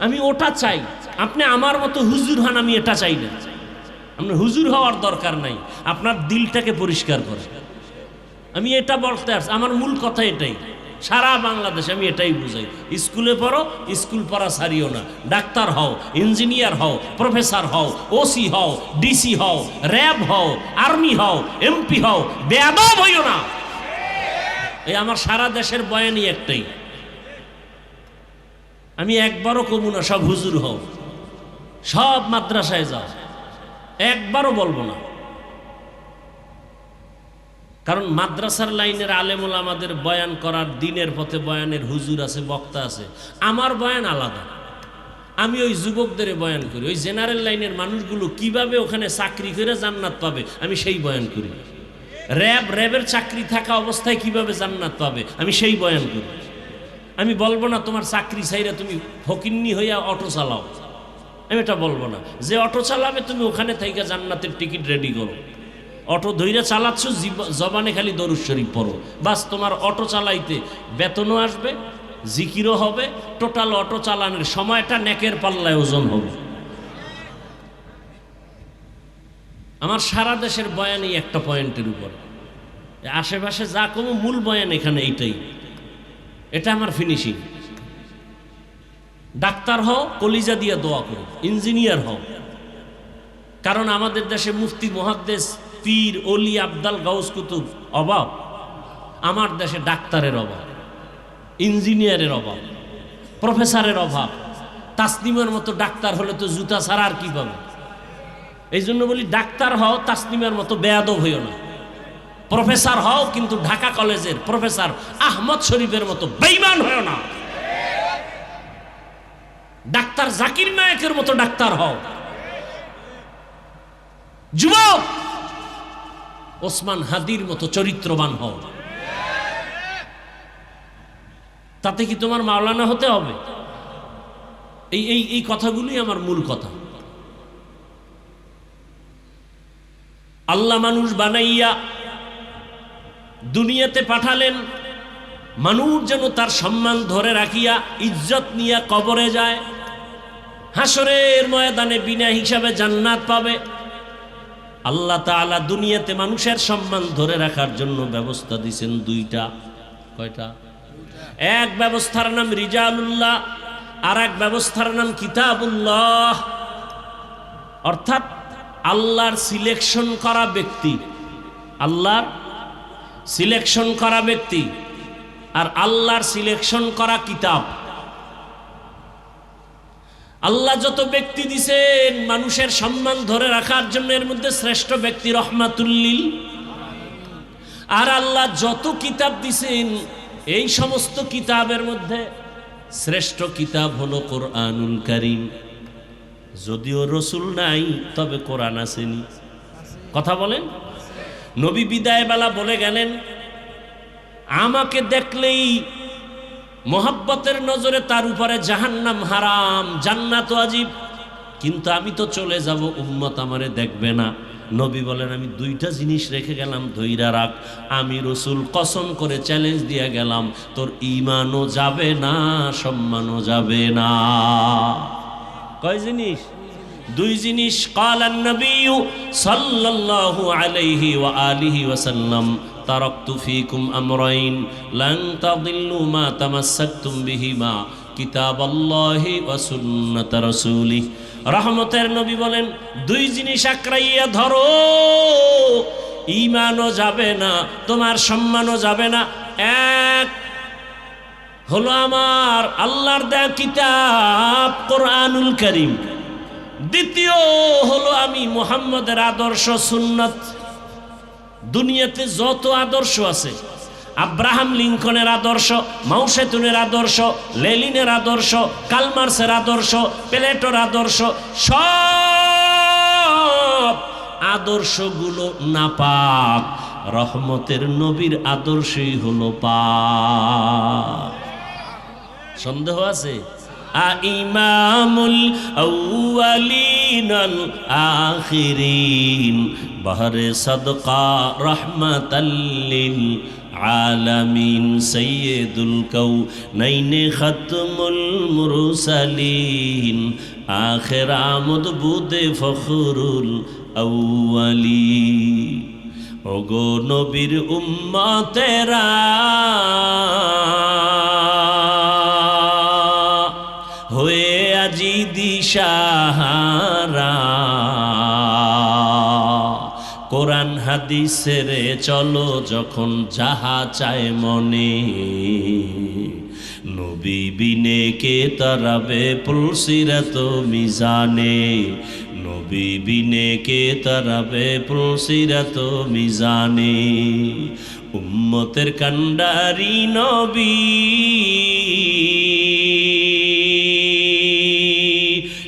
আমি ওটা চাই। আপনি আমার মতো হুজুর হন, আমি এটা চাই না। আপনার হুজুর হওয়ার দরকার নাই, আপনার দিলটাকে পরিষ্কার করে। আমি এটা বলতে আসছি, আমার মূল কথা এটাই। সারা বাংলাদেশ আমি এটাই বুঝাই, স্কুলে পড়ো, স্কুল পড়া ছাড়িও না। ডাক্তার হও, ইঞ্জিনিয়ার হও, প্রফেসর হও, ওসি হও, ডিসি হও, র্যাব হও, আর্মি হও, এমপি হও, বেয়াদব হইও না। এই আমার সারা দেশের বয়ানই একটাই। আমি একবারও কমু না সব হুজুর হও, সব মাদ্রাসায় যাও, একবারও বলবো না। কারণ মাদ্রাসার লাইনের আলেমুল আমাদের বয়ান করার, দিনের পথে বয়ানের হুজুর আছে, বক্তা আছে। আমার বয়ান আলাদা। আমি ওই যুবকদের বয়ান করি। ওই জেনারেল লাইনের মানুষগুলো কিভাবে ওখানে চাকরি করে জান্নাত পাবে, আমি সেই বয়ান করি। র্যাবের চাকরি থাকা অবস্থায় কিভাবে জান্নাত পাবে, আমি সেই বয়ান করি। আমি বলবো না তোমার চাকরি চাইরা তুমি ফকিন্নি হইয়া অটো চালাও, আমি এটা বলবো না। যে অটো চালাবে তুমি ওখানে থেকে জান্নাতের টিকিট রেডি করো। অটো ধৈর্য চালাচ্ছ, জবানে খালি দরুদ শরীফ পড়ো, বাস তোমার অটো চালাইতে বেতনও আসবে, জিকিরও হবে, টোটাল অটো চালানোর সময়টা নেকের পাল্লায় ওজন হবে। আমার সারা দেশের বয়ানই একটা পয়েন্টের উপর। আশেপাশে যা কোনো মূল বয়ান এখানে এইটাই, এটা আমার ফিনিশিং। ডাক্তার হও, কলিজা দিয়ে দোয়া করো। ইঞ্জিনিয়ার হও, কারণ আমাদের দেশে মুফতি, মুহাদ্দিস, পীর, অলি, আবদাল, গাউস, কুতুব অভাব। আমার দেশে ডাক্তারের অভাব, ইঞ্জিনিয়ারের অভাব, প্রফেসরের অভাব। তাসনিমের মতো ডাক্তার হলে তো জুতা ছাড়া আর কি পাবে। এই জন্য বলি ডাক্তার হও, তাসনিমের মতো বেয়াদব হইও না। প্রফেসর হও, কিন্তু ঢাকা কলেজের প্রফেসর আহমদ শরীফের মতো বেঈমান হইও না। ডাক্তার জাকির নায়েকের মতো ডাক্তার হও। যুবক ওসমান হাদির মতো চরিত্রবান হও। তাতে কি তোমার মাওলানা হতে হবে? এই কথাগুলোই আমার মূল কথা। আল্লাহ মানুষ বানাইয়া দুনিয়াতে পাঠালেন, মানুষ যেন তার সম্মান ধরে রাখিয়া ইজ্জত নিয়ে কবরে যায়, হাসরের ময়দানে বিনা হিসাবে জান্নাত পাবে। আল্লাহ তাআলা দুনিয়াতে মানুষের সম্মান ধরে রাখার জন্য ব্যবস্থা দিয়েছেন দুইটা। কয়টা? এক ব্যবস্থার নাম রিজালুল্লাহ, আর এক ব্যবস্থার নাম কিতাবুল্লাহ। অর্থাৎ আল্লাহর সিলেকশন করা ব্যক্তি, আল্লাহর সিলেকশন করা ব্যক্তি, আর আল্লাহর সিলেকশন করা কিতাব। আল্লাহ যত ব্যক্তি দিছেন মানুষের সম্মান ধরে রাখার জন্য, এর মধ্যে শ্রেষ্ঠ ব্যক্তি রহমাতুল্লিল। আর আল্লাহ যত কিতাব দিছেন এই সমস্ত কিতাবের মধ্যে শ্রেষ্ঠ কিতাব হলো কোরআনুল কারীম। যদিও রসুল নাই, তবে কোরআন আসেনি। কথা বলেন। নবী বিদায় বেলা বলে গেলেন, আমাকে দেখলেই মোহাব্বতের নজরে তার উপরে জাহান্নাম হারাম, জান্নাত ওয়াজিব, কিন্তু আমি তো চলে যাব, উম্মত আমারে দেখবে না। নবী বলেন, আমি দুইটা জিনিস রেখে গেলাম, ধৈরা রাখ। আমি রসুল কসম করে চ্যালেঞ্জ দিয়ে গেলাম, তোর ঈমানও যাবে না, সম্মানও যাবে না। কয় জিনিস? দুই জিনিস। ক্বালান নবী সাল্লাল্লাহু আলাইহি ওয়া আলিহি ওয়াসাল্লাম, তারাকতু ফীকুম আমরাইন লান তাদিল্লু মা তামাসসাকতুম বিহিমা, কিতাবাল্লাহি ওয়া সুন্নাত রাসূলিহি। রহমতের নবী বলেন, দুই জিনিস আঁকড়াইয়া ধরো, ঈমানও যাবে না, তোমার সম্মানও যাবে না। এক হলো আমার আল্লাহর দেয়া কিতাব কোরআনুল কারীম। দ্বিতীয় হলো আমি মুহাম্মদের আদর্শ সুন্নাত। দুনিয়াতে যত আদর্শ আছে, আব্রাহাম লিঙ্কনের আদর্শ, মাও সেতুনের আদর্শ, লেনিনের আদর্শ, কালমার্সের আদর্শ, প্লেটোর আদর্শ, সব আদর্শগুলো নাপাক। রহমতের নবীর আদর্শই হলো পাক। সন্দেহ আছে? ইমামুল আউয়ালিন আল আখিরিন বাহরে সাদকা রাহমাতাল লিল আলামিন সাইয়্যিদুল কাউনাইন খাতমুল মুরসালিন আখির আমদ বুদে ফখরুল আউয়ালিন। ওগো নবীর উম্মতেরা হয়ে আজি দিশাহারা, কোরআন হাদিসের চলো যখন যাহা চায় মনে, নবী বিনে কে তারাবে পুলসিরাত মিজানে, নবী বিনে কে তারাবে পুলসিরাত মিজানে। উম্মতের কান্ডারি নবী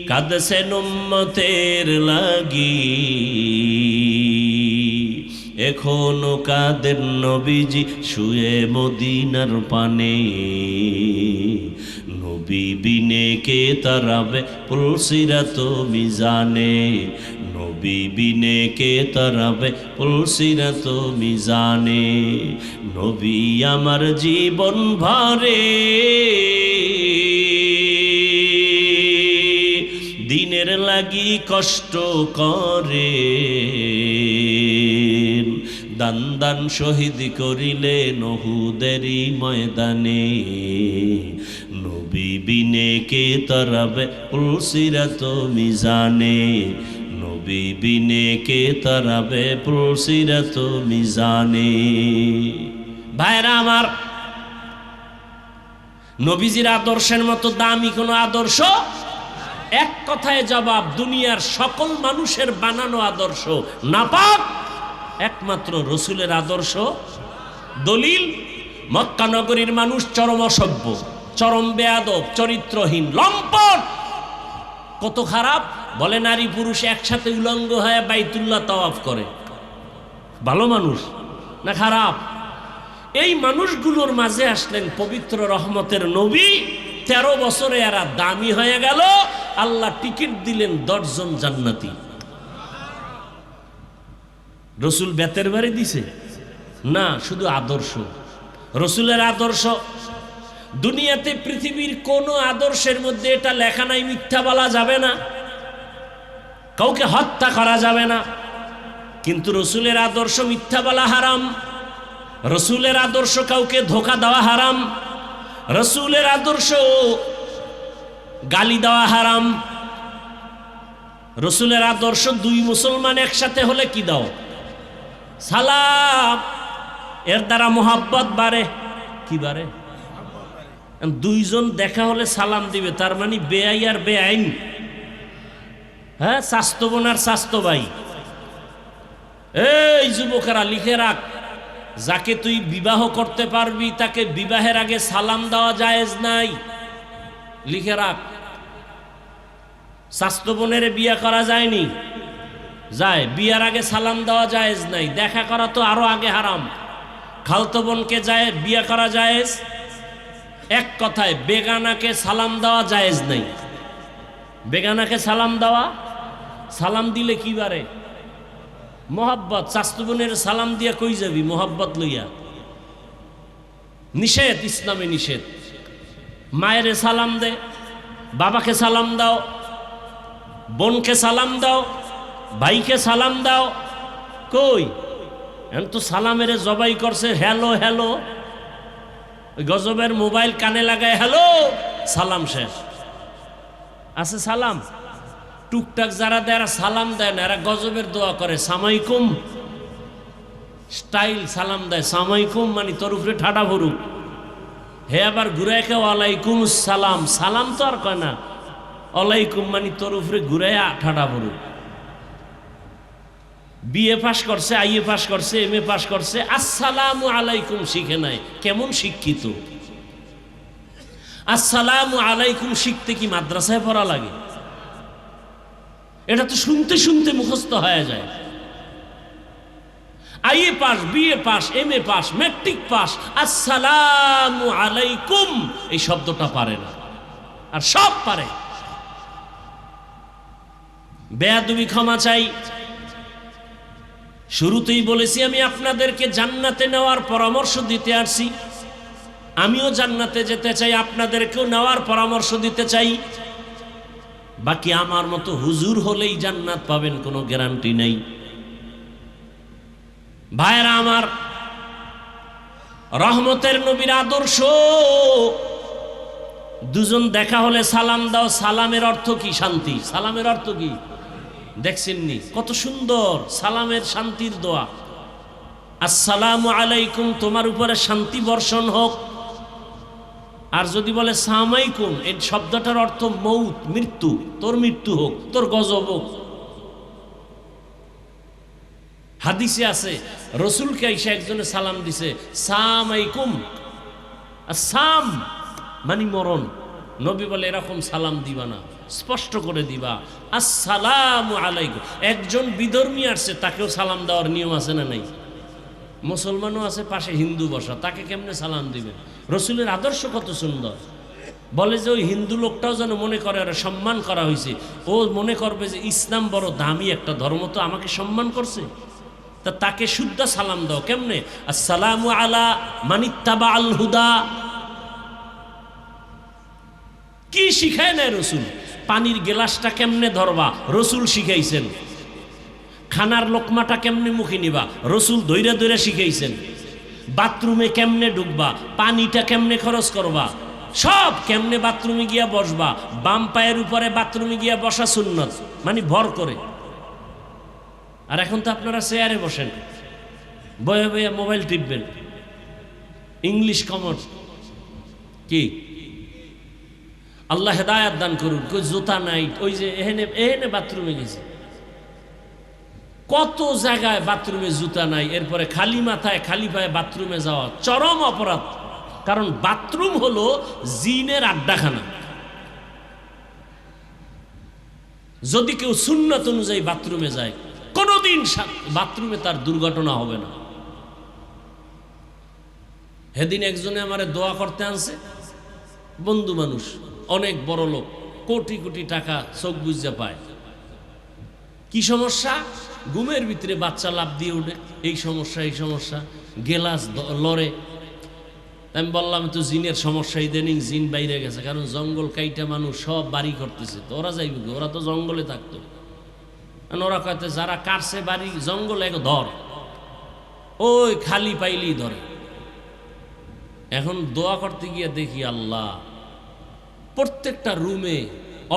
কাঁদছেন উম্মতের লাগি, এখনো কাদের নবীজি শুয়ে মদিনার পানে, নবী বিনে কে তারাবে পুলসিরাত মিজানে, নবী বিনে কে তারাবে পুলসিরাত মিজানে। নবী আমার জীবন ভরে দিনের লাগি কষ্ট করে, দান দান শহীদ করিলে নহুদেরই ময়দানে, নবী বিনে কে তারাবে পুলসিরাত মিজানে, নবী বিনে কে তারাবে পুলসিরাত মিজানে। ভাইরা আমার, নবীজির আদর্শের মতো দামি কোনো আদর্শ, এক কথায় জবাব, দুনিয়ার সকল মানুষের বানানো আদর্শ নাপাক, একমাত্র রসুলের আদর্শ। দলিল, মক্কা নগরীর মানুষ চরম অসভ্য, চরম বেয়াদব, চরিত্রহীন, লম্পট। কত খারাপ বলে, নারী পুরুষ একসাথে উলঙ্গ হয়ে বাইতুল্লাহ তাওয়াফ করে। ভালো মানুষ না খারাপ? এই মানুষগুলোর মাঝে আসলেন পবিত্র রহমতের নবী। 13 বছরে এরা দামি হয়ে গেল, আল্লাহ টিকিট দিলেন 10 জন জান্নাতি। রসুল বেতের বাড়ি দিছে না, শুধু আদর্শ। রসুলের আদর্শ দুনিয়াতে পৃথিবীর কোন আদর্শের মধ্যে এটা লেখা নাই মিথ্যা বলা যাবে না, কাউকে হত্যা করা যাবে না, কিন্তু রসুলের আদর্শ মিথ্যা বলা হারাম, রসুলের আদর্শ কাউকে ধোঁকা দেওয়া হারাম, রসুলের আদর্শ গালি দেওয়া হারাম। রসুলের আদর্শ 2 মুসলমান একসাথে হলে কি দাও? সালাম। এর দ্বারা মোহাব্বত বাড়ে। কি বাড়ে? 2 জন দেখা হলে সালাম দিবে, তার মানে বেআই আর বেআইন। হ্যাঁ, স্বাস্থ্য বোন আর স্বাস্থ্য ভাই। এই যুবকেরা লিখে রাখ, যাকে তুই বিবাহ করতে পারবি তাকে বিবাহের আগে সালাম দেওয়া জায়েজ নাই। লিখে রাখ, স্বাস্থ্য বোনের বিয়ে করা যায়নি, যায়, বিয়ার আগে সালাম দেওয়া জায়েজ নাই। দেখা করা তো আরো আগে হারাম। খালতো বোনকে যায় বিয়ে করা জায়েজ। এক কথায় বেগানাকে সালাম দেওয়া জায়েজ নাই। বেগানাকে সালাম দেওয়া, সালাম দিলে কি বারে? মোহাব্বত। স্বাস্থ্য বোনের সালাম দিয়া কই যাবি মোহাব্বত লইয়া? নিষেধ, ইসলামে নিষেধ। মায়ের সালাম দে, বাবাকে সালাম দাও, বোনকে সালাম দাও, ভাইকে সালাম দাও। কই এখন তো সালামের জবাই করছে হ্যালো হ্যালো। গজবের মোবাইল কানে লাগায় হ্যালো, সালাম শেষ। আছে সালাম? টুকটাক যারা দেয় এরা সালাম দেয় না, এরা গজবের দোয়া করে সামাইকুম স্টাইল সালাম দেয়। সামাইকুম মানে তোর উপরে ঠাডা ভরুক। হে আবার ঘুরে কে ওয়ালাইকুম সালাম, সালাম তো আর কয় না। ওয়ালাইকুম মানে তোর উপরে ঘুরে ঠাডা ভরুক। বিএ পাস করছে, আইএ পাস করছে, এমএ পাস করছে, আসসালামু আলাইকুম শিখে নাই। কেমন শিক্ষিত! আসসালামু আলাইকুম শিখতে কি মাদ্রাসায় পড়া লাগে? এটা তো শুনতে শুনতে মুখস্থ হয়ে যায়। IA pass, BA pass, MA pass, matric pass, আসসালামু আলাইকুম এই শব্দটা পারে না, আর সব পারে। বেয়াদবি ক্ষমা চাই। শুরুতেই বলেছি আমি আপনাদেরকে জান্নাতে নেওয়ার পরামর্শ দিতে আসছি। আমিও জান্নাতে যেতে চাই, আপনাদেরকেও নেওয়ার পরামর্শ দিতে চাই। বাকি আমার মতো হুজুর হলেই জান্নাত পাবেন কোনো গ্যারান্টি নেই। ভাইরা আমার, রহমতের নবীর আদর্শ, দুজন দেখা হলে সালাম দাও। সালামের অর্থ কি? শান্তি। সালামের অর্থ কি দেখছেননি? কত সুন্দর সালামের শান্তির দোয়া। আসসালামু আলাইকুম, তোমার উপরে শান্তি বর্ষণ হোক। আর যদি বলে সালামাইকুম, এই শব্দটার অর্থ মৌত, মৃত্যু, তোর মৃত্যু হোক, তোর গজব হোক। হাদিসে আছে রসুলকে এসে একজনে সালাম দিছে, সালামাইকুম, সাম মানে মরণ। নবী বলে এরকম সালাম দিবা না, স্পষ্ট করে দিবা আসসালামু আলাইকুম। একজন বিধর্মী আসছে, তাকেও সালাম দেওয়ার নিয়ম আছে না নাই? মুসলমানও আছে, পাশে হিন্দু বসা, তাকে কেমনে সালাম দিবে? রসুলের আদর্শ কত সুন্দর। বলে যে ওই হিন্দু লোকটাও যেন মনে করে আর সম্মান করা হয়েছে, ও মনে করবে যে ইসলাম বড় দামি একটা ধর্ম, তো আমাকে সম্মান করছে। তা তাকে শুদ্ধ সালাম দাও কেমনে? আসসালামু আলা মানিত্তাবা আল হুদা। কি শিখায় না রসুল? পানির গেলাসটা কেমনে ধরবা রসুল শিখাইছেন। খানার লোকমাটা কেমনে মুখে নিবা রসুল দইরা দইরা শিখাইছেন। বাথরুমে কেমনে ঢুকবা, পানিটা কেমনে খরচ করবা, সব কেমনে বাথরুমে গিয়া বসবা। বাম পায়ের উপরে বাথরুমে গিয়া বসা সুন্নত, মানে ভর করে। আর এখন তো আপনারা চেয়ারে বসেন, বয়ে বয়ে মোবাইল টিপবেন। ইংলিশ কমন কি? আল্লাহ হেদায়াত দান করুন। কই জুতা নাই, ওই যে এহেনে এহেনে বাথরুমে গেছে, কত জায়গায় বাথরুমে জুতা নাই, এরপরে খালি মাথায় খালি পায়ে বাথরুমে যাওয়া চরম অপরাধ। কারণ বাথরুম হলো জিনের আড্ডাখানা। যদি কেউ সুন্নত অনুযায়ী বাথরুমে যায়, কোনোদিন বাথরুমে তার দুর্ঘটনা হবে না। সেদিন একজনে আমারে দোয়া করতে আনছে, বন্ধু মানুষ, অনেক বড় লোক, কোটি কোটি টাকা চোখ বুঝে পায়। কি সমস্যা? ঘুমের ভিতরে বাচ্চা লাফ দিয়ে উঠে, এই সমস্যা এই সমস্যা, গেলাস লড়ে। আমি বললাম তো জিনের সমস্যা, ইদানিং জিন বাইরে গেছে, কারণ জঙ্গল কাইটা মানুষ সব বাড়ি করতেছে। তো ওরা যাইব, ওরা তো জঙ্গলে থাকতো। ওরা কয়েছে যারা কাটছে বাড়ি জঙ্গলে এক ধর, ওই খালি পাইলেই ধরে। এখন দোয়া করতে গিয়ে দেখি আল্লাহ, প্রত্যেকটা রুমে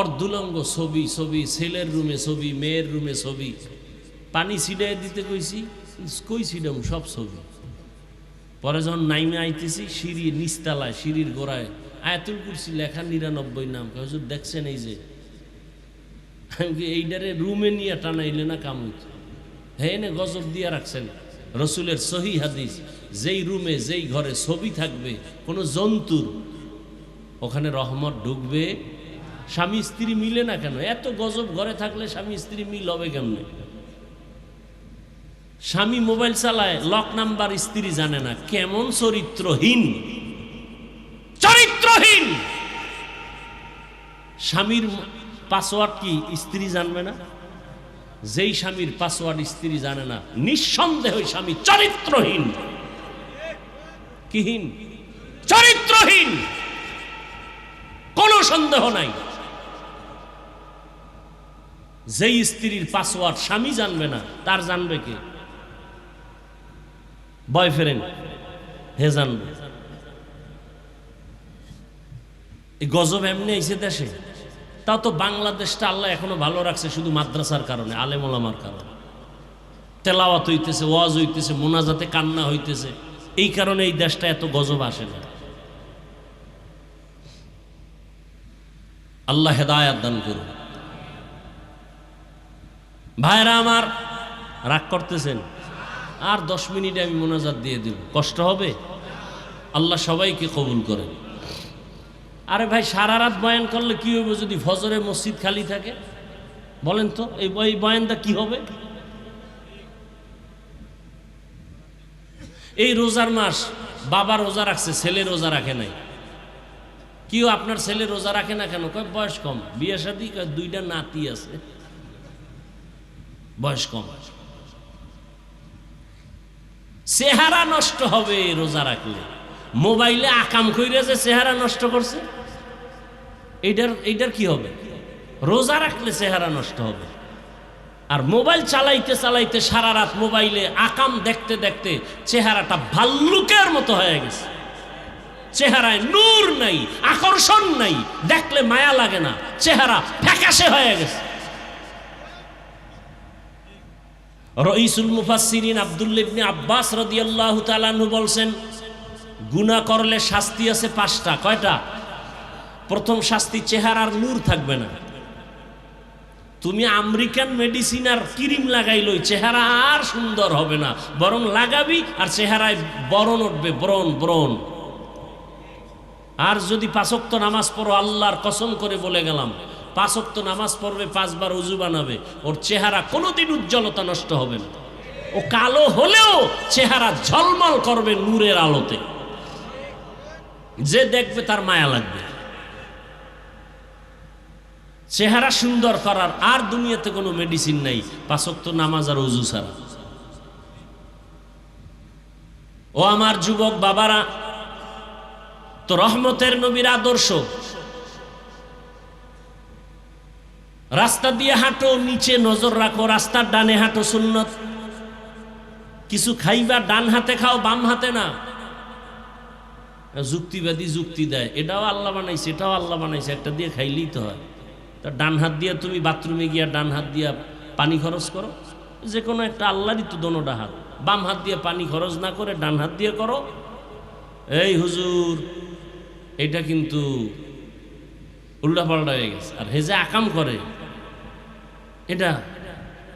অর্ধুলঙ্গ ছবি, ছবি, ছেলের রুমে ছবি, মেয়ের রুমে ছবি। পানি ছিটাই দিতে কইছি, কই ছিটাম, সব ছবি। পরে যখন নাইমে আইতেছি, সিঁড়ি নিচতলায়, সিঁড়ির গোড়ায় আয়াতুল কুরসি লেখা 99 নাম। হুজুর দেখছেন এই যে, এইটারে রুমে নিয়ে টানাইলে না কাম হইত। হ্যাঁ, এনে গজব দিয়ে রাখছেন। রসুলের সহি হাদিস, যেই রুমে যেই ঘরে ছবি থাকবে কোনো জন্তুর, ওখানে রহমত ঢুকবে। স্বামী স্ত্রী মিলে না কেন? এত গজব ঘরে থাকলে স্বামী স্ত্রী মিল হবে কেমনে? স্বামী মোবাইল চালায়, লক নাম্বার স্ত্রী জানে না, কেমন চরিত্রহীন! চরিত্রহীন! স্বামীর পাসওয়ার্ড কি স্ত্রী জানবে না? যেই স্বামীর পাসওয়ার্ড স্ত্রী জানে না, নিঃসন্দেহ স্বামী চরিত্রহীন। কিহীন? চরিত্রহীন, কোনো সন্দেহ নাই। যেই স্ত্রীর পাসওয়ার্ড স্বামী জানবে না, তার জানবে কে? বয়ফ্রেন্ড, হে জানবে। এই গজব এমনি আইছে দেশে। তাও তো বাংলাদেশটা আল্লাহ এখনো ভালো রাখছে শুধু মাদ্রাসার কারণে, আলেম ওলামার কারণে। তেলাওয়াত হইতেছে, ওয়াজ হইতেছে, মোনাজাতে কান্না হইতেছে, এই কারণে এই দেশটা এত গজব আসে না। আল্লাহ হেদায়াত দান করুন। ভাইরা আমার, রাগ করতেছেন? আর 10 মিনিটে আমি মোনাজাত দিয়ে দিব, কষ্ট হবে? আল্লাহ সবাইকে কবুল করেন। আরে ভাই, সারা রাত বয়ান করলে কি হবে যদি ফজরে মসজিদ খালি থাকে? বলেন তো, এই বয়ানটা কি হবে? এই রোজার মাস বাবা রোজা রাখছে, ছেলে রোজা রাখে নাই। কেউ আপনার ছেলে রোজা রাখে না কেন? কয় বয়স কম, বিয়ে শাদী, দুইটা নাতি আছে, বয়স কম। চেহারা নষ্ট হবে রোজা রাখলে। মোবাইলে আকাম কইরা যে চেহারা নষ্ট করছে, এইটার কি হবে? রোজা রাখলে চেহারা নষ্ট হবে। আর মোবাইল চালাইতে চালাইতে সারা রাত মোবাইলে আকাম দেখতে দেখতে চেহারাটা ভাল্লুকের মতো হয়ে গেছে। চেহারায় নূর নাই, আকর্ষণ নাই, দেখলে মায়া লাগে না, চেহারা ফ্যাকাশে হয়ে গেছে। রইসুল মুফাসসিরিন আব্দুল্লাহ ইবনে আব্বাস রাদিয়াল্লাহু তাআলা আনহু বলছেন, গুনাহ করলে শাস্তি আছে 5টা। কয়টা? প্রথম শাস্তি, চেহারার নূর থাকবে না। তুমি আমেরিকান মেডিসিন আর ক্রিম লাগাইলই চেহারা আর সুন্দর হবে না, বরং লাগাবি আর চেহারায় বরণ উঠবে, ব্রণ। আর যদি 5 ওয়াক্ত নামাজ পড়ো, আল্লাহর কসম করে বলে গেলাম, 5 ওয়াক্ত নামাজ পড়বে, 5 বার ওযু বানাবে, ওর চেহারা কোনোদিন উজ্জ্বলতা নষ্ট হবে না। ও কালো হলেও চেহারা ঝলমল করবে নূরের আলোতে, যে দেখবে তার মায়া লাগবে। চেহারা সুন্দর করার আর দুনিয়াতে কোনো মেডিসিন নাই, 5 ওয়াক্ত নামাজ আর ওযু ছাড়া। ও আমার যুবক বাবারা, তো রহমতের নবীর আদর্শ, রাস্তা দিয়ে হাঁটো, নিচে নজর রাখো, রাস্তার ডানে হাঁটো সুন্নত। কিছু খাইবা ডান হাতে খাও, বাম হাতে না। যুক্তিবাদী যুক্তি দেয়, এটাও আল্লাহ বানাইছে, এটাও আল্লাহ বানাইছে, একটা দিয়ে খাইলেই তো হয়। তা ডান হাত দিয়ে তুমি বাথরুমে গিয়া ডান হাত দিয়া পানি খরচ করো, যে কোনো একটা, আল্লাহরই তো দোনোটা হাত। বাম হাত দিয়ে পানি খরচ না করে ডান হাত দিয়ে করো। এই হুজুর, এটা কিন্তু উল্টাপাল্টা হয়ে গেছে। আর হে যে আকাম করে, এটা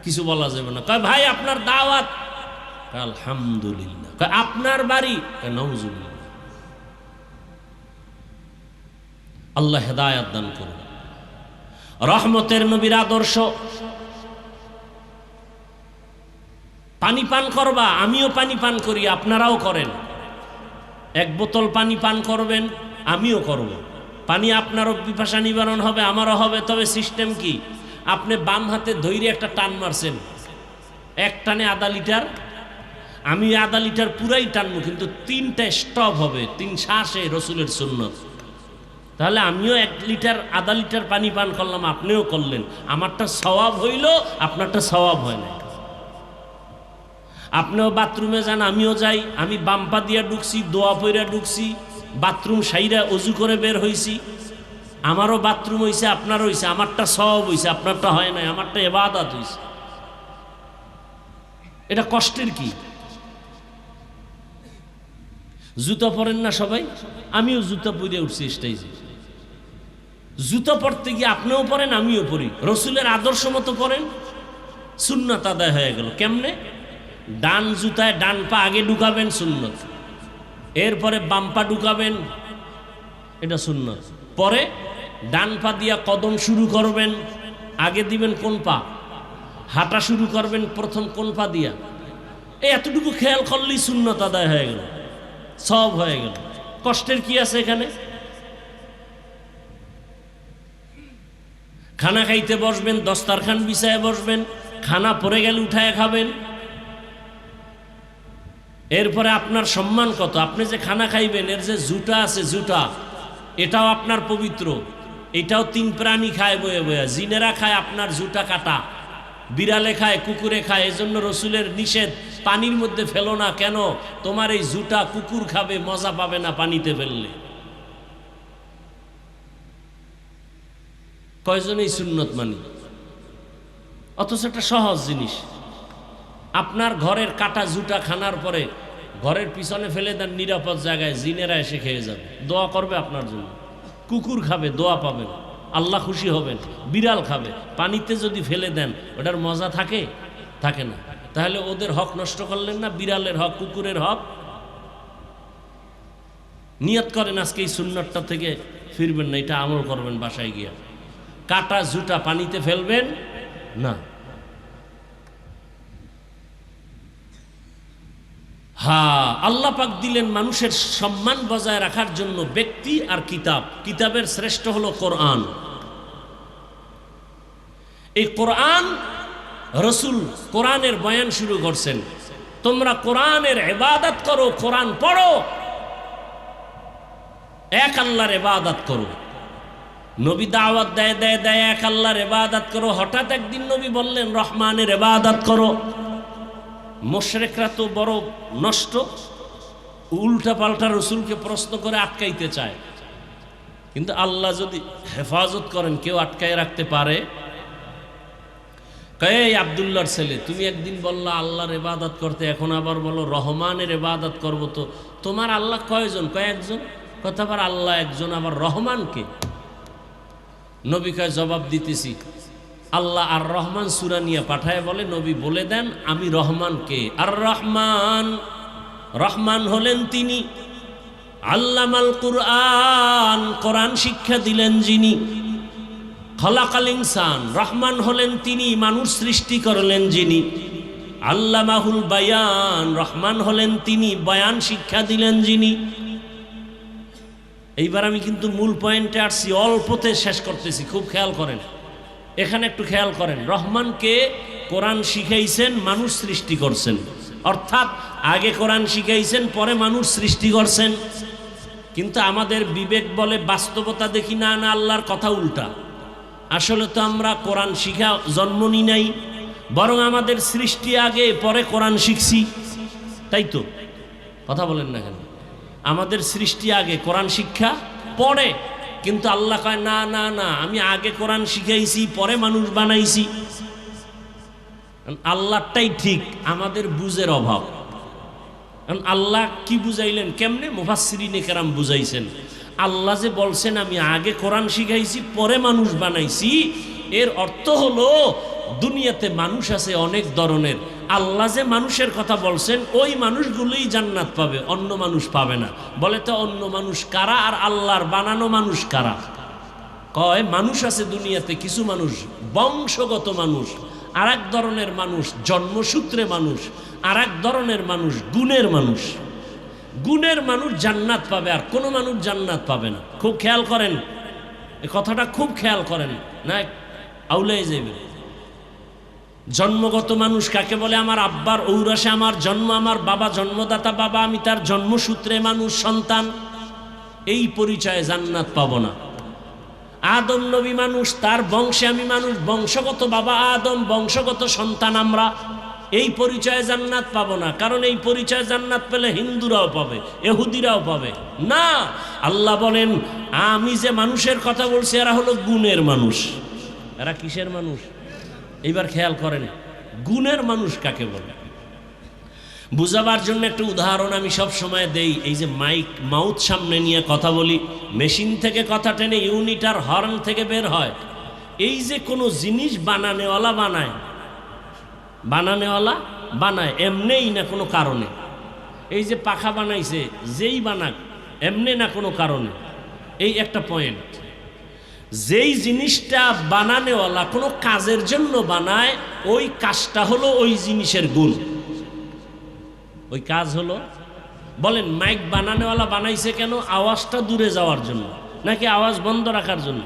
কিছু বলা যাবে না। কয় ভাই আপনার দাওয়াত, আলহামদুলিল্লাহ। কয় আপনার বাড়ি, নাউজুবিল্লাহ। আল্লাহ হেদায়েত দান করুন। রহমতের নবীর আদর্শ, পানি পান করবা, আমিও পানি পান করি, আপনারাও করেন। 1 বোতল পানি পান করবেন, আমিও করব। পানি আপনারও পিপাসা নিবারণ হবে, আমারও হবে। তবে সিস্টেম কি? আপনি বাম হাতে ধৈর্য একটা টান মারছেন, এক টানে আধা লিটার, আমি আধা লিটার পুরাই টানবো, কিন্তু 3টা স্টপ হবে, 3 শ্বাসে রসুলের সুন্নত। তাহলে আমিও 1 লিটার আধা লিটার পানি পান করলাম, আপনিও করলেন, আমারটা সওয়াব হইল, আপনারটা সওয়াব হয় না। আপনিও বাথরুমে যান, আমিও যাই, আমি বাম্পা দিয়া ঢুকছি, দোয়া পইরা ঢুকছি, বাথরুম সাইরা অজু করে বের হইছি, আমারও বাথরুম হইছে, আপনারও হইছে, আমারটা সওয়াব হইছে, আপনারটা হয় নাই, আমারটা ইবাদত হইছে। এটা কষ্টের কি? জুতা পরেন না সবাই? আমিও জুতা পরে উঠছি স্টেজে। জুতা পরতে গিয়ে আপনিও পরেন, আমিও পরি, রসুলের আদর্শ মতো পরেন, সুন্নাত আদায় হয়ে গেল। কেমনে? ডান জুতায় ডান পা আগে ঢুকাবেন, সুন্নত। এরপরে বাম পা ঢুকাবেন, এটা সুন্নত। পরে ডান পা দিয়া কদম শুরু করবেন, আগে দিবেন কোন পা? হাঁটা শুরু করবেন প্রথম কোন পা দিয়া? এতটুকু খেয়াল করলেই সুন্নত আদায় হয়ে গেল, সব হয়ে গেল। কষ্টের কি আছে এখানে? খানা খাইতে বসবেন, দস্তারখান বিছায় বসবেন, খানা পড়ে গেলে উঠায় খাবেন। এরপরে আপনার সম্মান কত? আপনি যে খানা খাইবেন, এর যে জুটা আছে, জুটা, এটাও আপনার পবিত্র। এটাও 3 প্রাণী খায় বয়ে বয়ে। জিনেরা খায় আপনার জুটা কাটা, বিড়ালে খায়, কুকুরে খায়। এজন্য রসুলের নিষেধ, পানির মধ্যে ফেলো না। কেন? তোমার এই জুটা কুকুর খাবে, মজা পাবে না পানিতে ফেললে। কয়জন এই সুন্নত মানি? অথচ একটা সহজ জিনিস। আপনার ঘরের কাটা জুটা খানার পরে ঘরের পিছনে ফেলে দেন নিরাপদ জায়গায়, জিনেরা এসে খেয়ে যাবে, দোয়া করবে আপনার জন্য। কুকুর খাবে, দোয়া পাবেন, আল্লাহ খুশি হবেন। বিড়াল খাবে, পানিতে যদি ফেলে দেন, ওটার মজা থাকে? থাকে না। তাহলে ওদের হক নষ্ট করলেন না? বিড়ালের হক, কুকুরের হক। নিয়ত করেন আজকে এই সুন্নতটা থেকে ফিরবেন না, এটা আমল করবেন বাসায় গিয়া। কাটা জুটা পানিতে ফেলবেন না। হ্যাঁ, আল্লাহ পাক দিলেন মানুষের সম্মান বজায় রাখার জন্য ব্যক্তি আর কিতাব। কিতাবের শ্রেষ্ঠ হলো কোরআন। এই কোরআন, রসুল কোরআনের বয়ান শুরু করছেন, তোমরা কোরআনের ইবাদত করো, কোরআন পড়ো, এক আল্লাহর ইবাদত করো। নবী দাওয়াত দেয় দেয় দেয় এক আল্লাহর ইবাদত করো। হঠাৎ একদিন নবী বললেন রহমানের ইবাদত করো। মুশরিকরা তো বড় নষ্ট, উল্টা পাল্টা রসুলকে প্রশ্ন করে আটকাইতে চায়, কিন্তু আল্লাহ যদি হেফাজত করেন কেউ আটকায় রাখতে পারে? এই আব্দুল্লাহর ছেলে, তুমি একদিন বললা আল্লাহর ইবাদত করতে, এখন আবার বলো রহমানের ইবাদত করব। তো তোমার আল্লাহ কয়জন? কয়েকজন। কথা আবার আল্লাহ একজন, আবার রহমানকে? নবী কয় জবাব দিতেছি। আল্লাহ আর রহমান সূরা নিয়ে পাঠায় বলে, নবী বলে দেন আমি রহমানকে। আর রহমান, রহমান হলেন তিনি আল্লামাল কুরআন, কোরআন শিক্ষা দিলেন যিনি। খলাকাল ইনসান, রহমান হলেন তিনি মানুষ সৃষ্টি করলেন যিনি। আল্লামাহুল বায়ান, রহমান হলেন তিনি বয়ান শিক্ষা দিলেন যিনি। এইবার আমি কিন্তু মূল পয়েন্টে আসছি, অল্পতে শেষ করতেছি, খুব খেয়াল করেন, এখানে একটু খেয়াল করেন। রহমানকে কোরআন শিখাইছেন, মানুষ সৃষ্টি করছেন, অর্থাৎ আগে কোরআন শিখাইছেন, পরে মানুষ সৃষ্টি করছেন। কিন্তু আমাদের বিবেক বলে, বাস্তবতা দেখি না না আল্লাহর কথা উল্টা। আসলে তো আমরা কোরআন শিখা জন্ম নি নাই, বরং আমাদের সৃষ্টি আগে, পরে কোরআন শিখছি, তাই তো? কথা বলেন না কেন? আমাদের সৃষ্টি আগে, কোরআন শিক্ষা পরে। কিন্তু আল্লাহ কয় না না না, আমি আগে কোরআন শিখাইছি, পরে মানুষ বানাইছি। আল্লাহটাই ঠিক, আমাদের বুঝের অভাব। আল্লাহ কি বুঝাইলেন, কেমনে? মুফাসসিরিনে কেরাম বুঝাইছেন। আল্লাহ যে বলছেন আমি আগে কোরআন শিখাইছি, পরে মানুষ বানাইছি, এর অর্থ হলো দুনিয়াতে মানুষ আছে অনেক ধরনের। আল্লাহ যে মানুষের কথা বলছেন, ওই মানুষগুলোই জান্নাত পাবে, অন্য মানুষ পাবে না। বলে তো অন্য মানুষ কারা, আর আল্লাহর বানানো মানুষ কারা? কয় মানুষ আছে দুনিয়াতে, কিছু মানুষ বংশগত মানুষ, আর এক ধরনের মানুষ জন্মসূত্রে মানুষ, আর এক ধরনের মানুষ গুণের মানুষ। গুণের মানুষ জান্নাত পাবে, আর কোনো মানুষ জান্নাত পাবে না। খুব খেয়াল করেন এই কথাটা, খুব খেয়াল করেন, না আউলাই যাইবে। জন্মগত মানুষ কাকে বলে? আমার আব্বার ঔরাসে আমার জন্ম, আমার বাবা জন্মদাতা বাবা, আমি তার জন্মসূত্রে মানুষ, সন্তান, এই পরিচয়ে জান্নাত পাব না। আদম নবী মানুষ, তার বংশে আমি মানুষ, বংশগত বাবা আদম, বংশগত সন্তান আমরা, এই পরিচয়ে জান্নাত পাবো না। কারণ এই পরিচয়ে জান্নাত পেলে হিন্দুরাও পাবে, ইহুদিরাও পাবে না। আল্লাহ বলেন আমি যে মানুষের কথা বলছি এরা হলো গুণের মানুষ। এরা কিসের মানুষ? এইবার খেয়াল করেন, গুণের মানুষ কাকে বলে? বুঝাবার জন্য একটা উদাহরণ আমি সব সময় দেই। এই যে মাউথ সামনে নিয়ে কথা বলি, মেশিন থেকে কথা টেনে ইউনিট আর হর্ন থেকে বের হয়। এই যে কোনো জিনিস বানানেওয়ালা বানায়, বানানেওয়ালা বানায় এমনেই না কোনো কারণে। এই যে পাখা বানাইছে, যেই বানাক এমনি না কোনো কারণে। এই একটা পয়েন্ট। যেই জিনিসটা বানানেওয়ালা কোনো কাজের জন্য বানায়, ওই কাজটা হলো ওই জিনিসের গুণ। ওই কাজ হলো, বলেন মাইক বানানেওয়ালা বানাইছে কেন? আওয়াজটা দূরে যাওয়ার জন্য, নাকি আওয়াজ বন্ধ রাখার জন্য?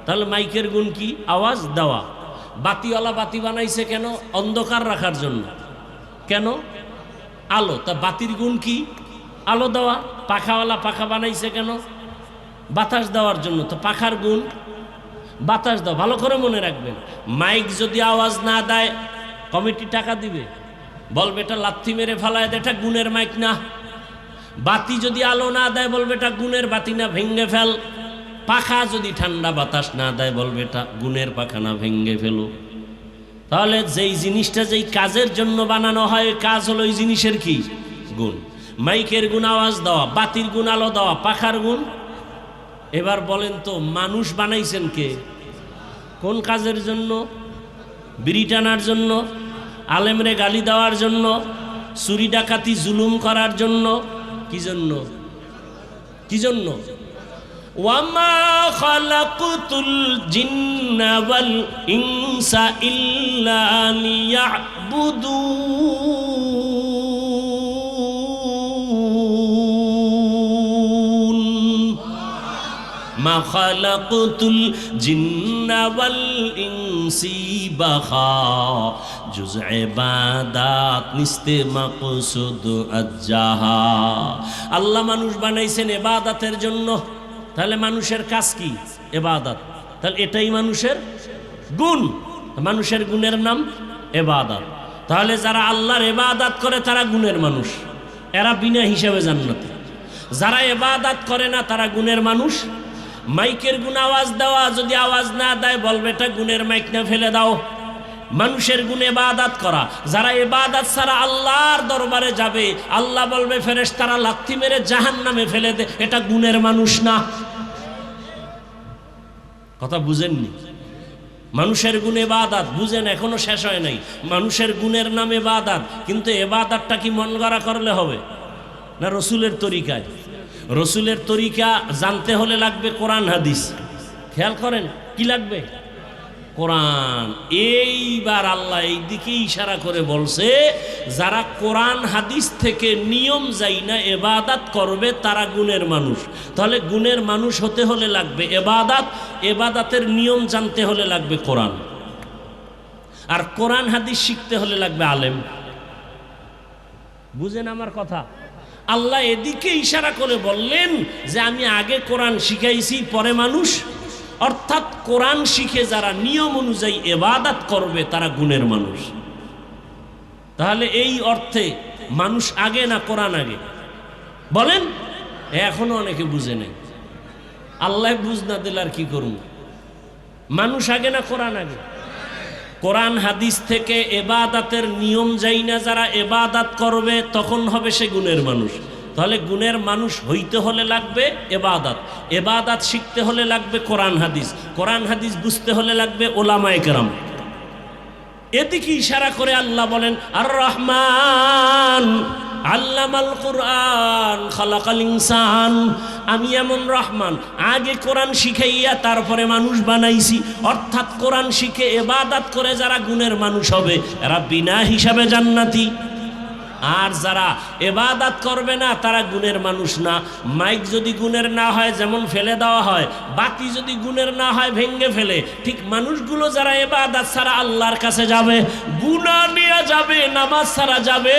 তাহলে মাইকের গুণ কি? আওয়াজ দেওয়া। বাতিওয়ালা বাতি বানাইছে কেন? অন্ধকার রাখার জন্য। কেন? আলো। তা বাতির গুণ কি? আলো দেওয়া। পাখাওয়ালা পাখা বানাইছে কেন? বাতাস দেওয়ার জন্য। তো পাখার গুণ বাতাস দাও। ভালো করে মনে রাখবেন, মাইক যদি আওয়াজ না দেয় কমিটি টাকা দিবে, বলবে এটা লাথি মেরে ফেলায় দেয়, এটা গুণের মাইক না। বাতি যদি আলো না দেয় বলবে এটা গুণের বাতি না, ভেঙ্গে ফেল। পাখা যদি ঠান্ডা বাতাস না দেয় বলবে এটা গুণের পাখা না, ভেঙ্গে ফেলো। তাহলে যেই জিনিসটা যেই কাজের জন্য বানানো হয়, কাজ হলো ওই জিনিসের কি? গুণ। মাইকের গুণ আওয়াজ দেওয়া, বাতির গুণ আলো দেওয়া, পাখার গুণ। এবার বলেন তো মানুষ বানাইছেন কে? কোন কাজের জন্য? বিড়ি টানার জন্য, আলেমরে গালি দেওয়ার জন্য, চুরি ডাকাতি জুলুম করার জন্য। কি জন্য? কি জন্য? ওয়ামা খালাকতুল জিন্না ওয়াল ইনসা ইল্লা লিয়াবুদুন। মা খালাকতুল জিন্না ওয়াল ইনসি বাখা জুজ ইবাদাত নিস্তে মাকসুদ আজ্জাহা। আল্লাহ মানুষ বানাইছেন ইবাদতের জন্য। তাহলে মানুষের কাজ কি? ইবাদত। তাহলে এটাই মানুষের গুণ। মানুষের গুণের নাম ইবাদত। তাহলে যারা আল্লাহর ইবাদত করে তারা গুণের মানুষ, এরা বিনা হিসাবে জান্নাতে। যারা ইবাদত করে না তারা গুণের মানুষ। মাইকের গুণ আওয়াজ দেওয়া, যদি আওয়াজ না দেয় বলবে এটা গুণের মাইক, না ফেলে দাও। মানুষের গুণ ইবাদত করা। যারা ইবাদত ছাড়া আল্লাহর দরবারে যাবে, আল্লাহ বলবে ফেরেশতারা লাথি মেরে জাহান্নামে ফেলে দে, এটা গুণের মানুষ না। কথা বুঝেননি? মানুষের গুণ ইবাদত, বুঝেন, এখনো শেষ হয় নাই। মানুষের গুণের নাম ইবাদত, কিন্তু ইবাদতটা কি মন গড়া করলে হবে না রসুলের তরিকায়? রসুলের তরিকা জানতে হলে লাগবে কোরআন হাদিস। খেয়াল করেন কি লাগবে? কোরআন। এইবার আল্লাহ এই দিকে ইশারা করে বলছে, যারা কোরআন হাদিস থেকে নিয়ম যাই না ইবাদত করবে তারা গুণের মানুষ। তাহলে গুণের মানুষ হতে হলে লাগবে ইবাদত, ইবাদতের নিয়ম জানতে হলে লাগবে কোরআন, আর কোরআন হাদিস শিখতে হলে লাগবে আলেম। বুঝেন আমার কথা? আল্লাহ এদিকে ইশারা করে বললেন যে আমি আগে কোরআন শিখাইছি, পরে মানুষ। অর্থাৎ কোরআন শিখে যারা নিয়ম অনুযায়ী ইবাদত করবে তারা গুণের মানুষ। তাহলে এই অর্থে মানুষ আগে না কোরআন আগে? বলেন। এখনো অনেকে বুঝে নেই। আল্লাহ বুঝ না দিলে আর কি করুন? মানুষ আগে না কোরআন আগে? কোরআন হাদিস থেকে ইবাদতের নিয়ম যাই না যারা ইবাদত করবে তখন হবে সে গুণের মানুষ। তাহলে গুণের মানুষ হইতে হলে লাগবে ইবাদত, ইবাদত শিখতে হলে লাগবে কোরআন হাদিস, কোরআন হাদিস বুঝতে হলে লাগবে উলামায়ে কেরাম। এদিকে ইশারা করে আল্লাহ বলেন আর রহমান আল্লামাল কুরআন খালাকাল ইনসান। আমি এমন রহমান, আগে কোরআন শিখাইয়া তারপরে মানুষ বানাইছি। অর্থাৎ কোরআন শিখে ইবাদত করে যারা গুণের মানুষ হবে এরা বিনা হিসাবে জান্নাতি, আর যারা ইবাদত করবে না তারা গুণের মানুষ না। মাইক যদি গুণের না হয় যেমন ফেলে দেওয়া হয়, বাতি যদি গুণের না হয় ভেঙ্গে ফেলে, ঠিক মানুষগুলো যারা ইবাদত ছাড়া আল্লাহর কাছে যাবে, গুনাহ নিয়ে যাবে, নামাজ ছাড়া যাবে,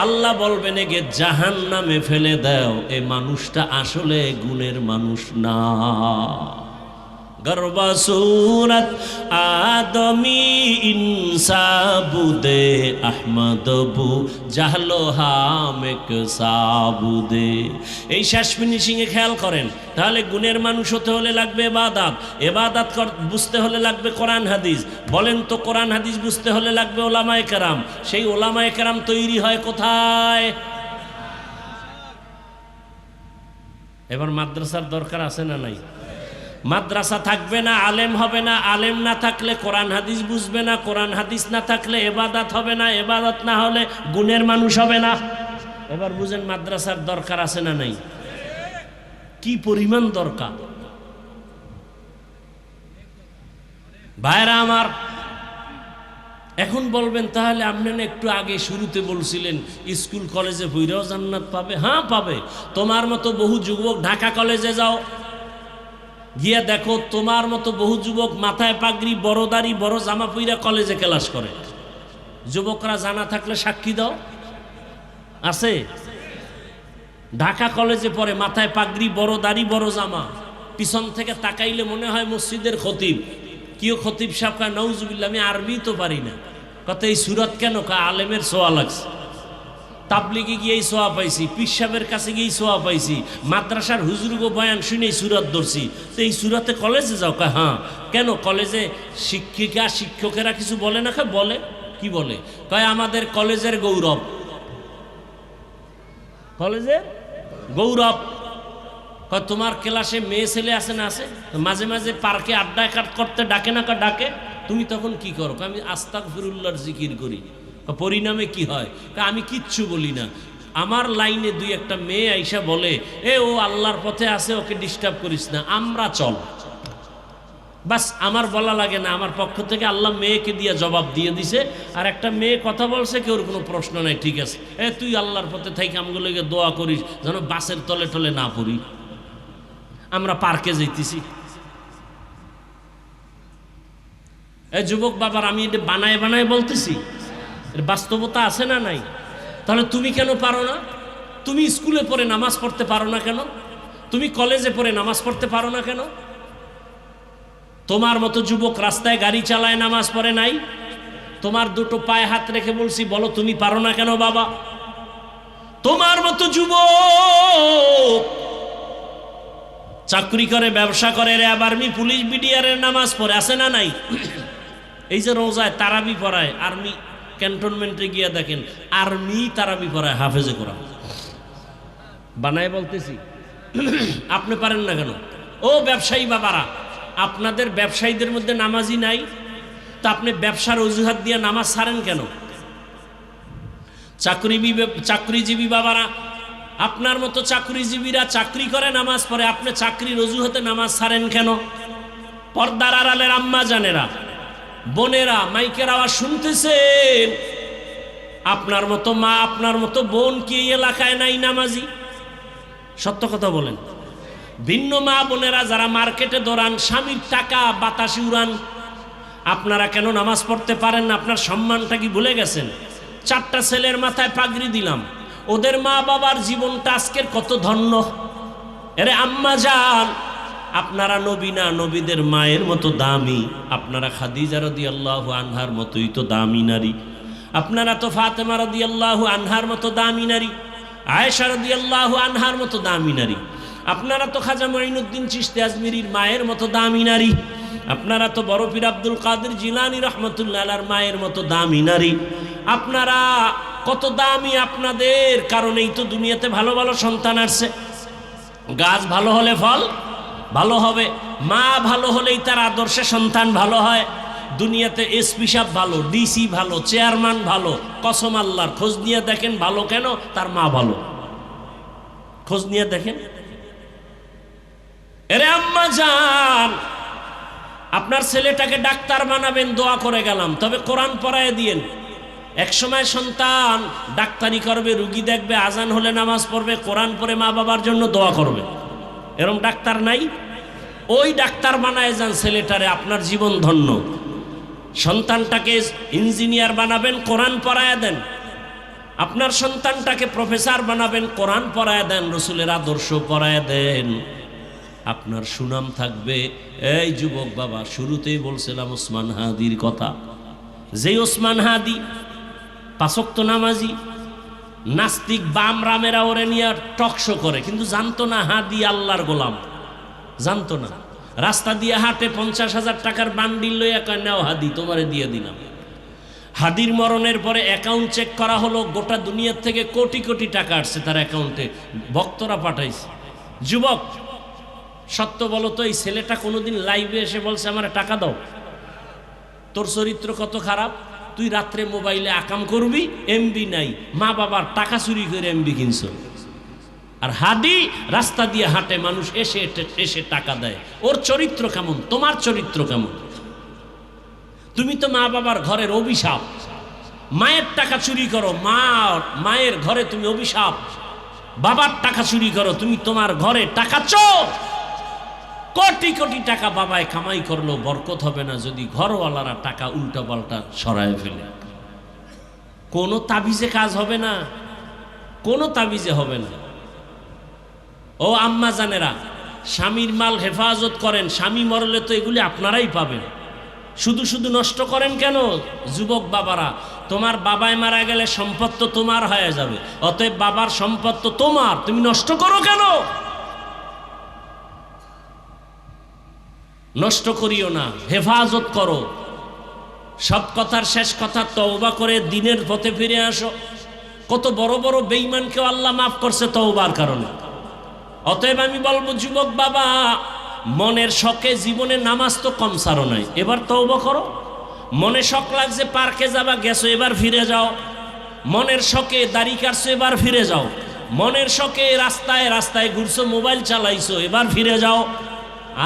আল্লাহ বলবেন একে জাহান্নামে ফেলে দাও, এই মানুষটা আসলে গুণের মানুষ না। গর্বা সুরত আদমি ইনসাবুদে আহমদবু জাহলো হামেক সাবুদে। এই শেষ ফিনিশিংয়ে খেয়াল করেন। তাহলে গুণের মানুষ হতে হলে লাগবে ইবাদত, ইবাদত বুঝতে হলে লাগবে কোরআন হাদিস। বলেন তো কোরআন হাদিস বুঝতে হলে লাগবে ওলামায়ে কেরাম। সেই ওলামায়ে কেরাম তৈরি হয় কোথায়? এবার মাদ্রাসার দরকার আছে না নাই? মাদ্রাসা থাকবে না আলেম হবে না, আলেম না থাকলে কোরআন হাদিস বুঝবে না, কোরআন হাদিস না থাকলে ইবাদত হবে না, ইবাদত না হলে গুণের মানুষ হবে না। এবার বুঝেন মাদ্রাসার দরকার আছে না নাই? কি পরিমাণ দরকার ভাইরা আমার। এখন বলবেন তাহলে আপনি না একটু আগে শুরুতে বলছিলেন স্কুল কলেজে পড়াও জান্নাত পাবে। হ্যাঁ পাবে। তোমার মতো বহু যুবক ঢাকা কলেজে যাও, গিয়ে দেখো তোমার মতো বহু যুবক মাথায় পাগড়ি, বড় দাড়ি, বড় জামা পইরা কলেজে ক্লাস করে। যুবকরা জানা থাকলে সাক্ষী দাও, আছে? ঢাকা কলেজে পড়ে, মাথায় পাগড়ি, বড় দাড়ি, বড় জামা, পিছন থেকে তাকাইলে মনে হয় মসজিদের খতিব। কিও খতিব সাহেব? কয় নাউজুবিল্লাহ, আমি আরবি তো পারি না। কত এই সুরত কেন? কয় আলেমের সোয়া লাগছে। তাবলিগে গিয়েই সোয়া পাইছি, পীর সাহেবের কাছে গিয়েই সোয়া পাইছি, মাদ্রাসার হুজুরগো বয়ান শুনেই সুরত ধরছি। তো এই সুরতে কলেজে যাও? কয় হ্যাঁ। কেন? কলেজে শিক্ষিকা শিক্ষকেরা কিছু বলে না? কয় বলে। কি বলে? কয় আমাদের কলেজের গৌরব, কলেজের গৌরব। কয় তোমার ক্লাসে মেয়ে ছেলে আছে না? আছে। মাঝে মাঝে পার্কে আড্ডা করতে ডাকে না? কয় ডাকে। তুমি তখন কি করো? আমি আস্তাগফিরুল্লাহর জিকির করি। পরিণামে কি হয়? আমি কিচ্ছু বলি না। আমার লাইনে দুই একটা মেয়ে আইসা বলে এ ও আল্লাহর পথে আছে, ওকে ডিস্টার্ব করিস না, আমরা চল। বাস আমার বলা লাগে না, আমার পক্ষ থেকে আল্লাহ মেয়েকে দিয়ে জবাব দিয়ে দিছে। আর একটা মেয়ে কথা বলছে, কেউ কোনো প্রশ্ন নাই, ঠিক আছে তুই আল্লাহর পথে থাকি আমগুলোকে দোয়া করিস যেন বাসের তলে টলে না পড়ি। আমরা পার্কে যাইতেছি। এই যুবক বাবার, আমি এটা বানায় বানায় বলতেছি, এর বাস্তবতা আছে না নাই? তাহলে তুমি কেন পারো না? তুমি স্কুলে পড়ে নামাজ পড়তে পারো না কেন? তুমি কলেজে পড়ে নামাজ পড়তে পারো না কেন? তোমার মতো যুবক রাস্তায় গাড়ি চালায়, নামাজ পড়ে নাই? তোমার দুটো পায়ে হাত রেখে বলছি, বলো তুমি পারো না কেন বাবা? তোমার মতো যুবক চাকরি করে, ব্যবসা করে, র্যাব, আর্মি, পুলিশ, বিডিআরের নামাজ পড়ে, আছে না নাই? এই যে রোজায় তারাবি পড়ায়, আর্মি ক্যান্টনমেন্টে গিয়ে দেখেন আর্মি তারাবি পড়ায়, হাফেজে কোরআন। বানায় বলতেছি, আপনি পারেন না কেন? ও ব্যবসায়ী বাবারা, আপনাদের ব্যবসায়ীদের মধ্যে নামাজি নাই, তা আপনি ব্যবসার অজুহাত দিয়ে নামাজ ছাড়েন কেন? চাকরিজীবী বাবারা, আপনার মতো চাকরিজীবীরা চাকরি করে, নামাজ পড়ে, আপনি চাকরির অজুহাতে নামাজ ছাড়েন কেন? পর্দার আড়ালের আম্মা জানেরা, বোনেরা, মাইকের আওয়াজ শুনতেছেন, আপনার মতো মা, আপনার মতো বোন কি এই এলাকায় নাই নামাজি? সত্য কথা বলেন। ভিন্ন মা বোনেরা যারা মার্কেটে দৌড়ান, স্বামীর টাকা বাতাসে উড়ান, আপনারা কেন নামাজ পড়তে পারেন না? আপনার সম্মানটা কি ভুলে গেছেন? 4টা ছেলের মাথায় পাগড়ি দিলাম, ওদের মা বাবার জীবনটা আজকের কত ধন্য। এরে আম্মা জান, আপনারা নবী না, নবীদের মায়ের মতো দামি। আপনারা খাদিজা রাদিয়াল্লাহু আনহার মতোই তো দামি নারী। আপনারা তো ফাতেমা রাদিয়াল্লাহু আনহার মতো দামি নারী, আয়েশা রাদিয়াল্লাহু আনহার মতো দামি নারী। আপনারা তো খাজা মঈনুদ্দিন চিশতি আজমিরির মায়ের মতো দামি নারী। আপনারা তো বড় পীর আব্দুল কাদের জিলানী রাহমাতুল্লাহ আলাইহির মায়ের মতো দামি নারী। আপনারা কত দামি, আপনাদের কারণেই তো দুনিয়াতে ভালো ভালো সন্তান আসছে। গাছ ভালো হলে ফল ভালো হবে, মা ভালো হলেই তার আদর্শে সন্তান ভালো হয়। দুনিয়াতে এসপি সাহেব ভালো, ডিসি ভালো, চেয়ারম্যান ভালো, কসম আল্লাহর, খোঁজ নিয়ে দেখেন ভালো কেন? তার মা ভালো। খোঁজ নিয়ে দেখেন। এরে আম্মা জান, আপনার ছেলেটাকে ডাক্তার বানাবেন, দোয়া করে গেলাম, তবে কোরআন পড়ায় দিয়েন। একসময় সন্তান ডাক্তারি করবে, রুগী দেখবে, আজান হলে নামাজ পড়বে, কোরআন পড়ে মা বাবার জন্য দোয়া করবে। এরকম ডাক্তার নাই? ওই ডাক্তার বানায় যান ছেলেটারে, আপনার জীবন ধন্য। সন্তানটাকে ইঞ্জিনিয়ার বানাবেন, কোরআন পড়ায় দেন। আপনার সন্তানটাকে প্রফেসর বানাবেন, কোরআন পড়ায় দেন, রসুলের আদর্শ পড়ায় দেন, আপনার সুনাম থাকবে। এই যুবক বাবা, শুরুতেই বলছিলাম ওসমান হাদির কথা। যেই ওসমান হাদি 5 ওয়াক্ত নামাজি, নাস্তিক বাম রামেরা ওরে নিয়ে টকশো করে, কিন্তু জানতো না হাদি আল্লাহর গোলাম, জানতো না। রাস্তা দিয়ে হাটে 50,000 টাকার বান্ডিল লইয়া কয়, নাও হাদি, তোমারে দিয়ে দিলাম। হাদির মরণের পরে অ্যাকাউন্ট চেক করা হলো, গোটা দুনিয়ার থেকে কোটি কোটি টাকা আসছে তার অ্যাকাউন্টে, ভক্তরা পাঠাইছে। যুবক, সত্য বলো তো, এই ছেলেটা কোনোদিন লাইভে এসে বলছে আমার টাকা দাও? তোর চরিত্র কত খারাপ, তুই রাত্রে মোবাইলে আকাম করবি, এমবি নাই, মা বাবার টাকা চুরি করে এমবি কিনছ। আর হাদি রাস্তা দিয়ে হাঁটে, মানুষ এসে এসে টাকা দেয়। ওর চরিত্র কেমন, তোমার চরিত্র কেমন? তুমি তো মা বাবার ঘরের অভিশাপ। মায়ের টাকা চুরি করো, মায়ের ঘরে তুমি অভিশাপ। বাবার টাকা চুরি করো, তুমি তোমার ঘরে টাকা চোর। কোটি কোটি টাকা বাবায় কামাই করলো, বরকত হবে না যদি ঘরওয়ালারা টাকা উল্টা পাল্টা সরায় ফেলে। কোনো তাবিজে কাজ হবে না, কোনো তাবিজে হবে না। ও আম্মা জানেরা, স্বামীর মাল হেফাজত করেন, স্বামী মরলে তো এগুলি আপনারাই পাবেন। শুধু শুধু নষ্ট করেন কেন? যুবক বাবারা, তোমার বাবায় মারা গেলে সম্পদ তো তোমার হয়ে যাবে, অতএব বাবার সম্পদ তো তোমার, তুমি নষ্ট করো কেন? নষ্ট করিও না, হেফাজত করো। সব কথার শেষ কথা, তওবা করে দিনের পথে ফিরে আসো। কত বড় বড় বেঈমানকেও আল্লাহ মাফ করছে তওবার কারণে। অতএব আমি বলবো যুবক বাবা, মনের শখে জীবনে নামাজ তো কম ছাড়ো নাই, এবার তওবা করো। মনে শখ লাগছে পার্কে যাবা, গেছো, এবার ফিরে যাও। মনের শখে দাড়ি কাটছো, এবার ফিরে যাও। মনের শখে রাস্তায় রাস্তায় ঘুরছো, মোবাইল চালাইছো, এবার ফিরে যাও।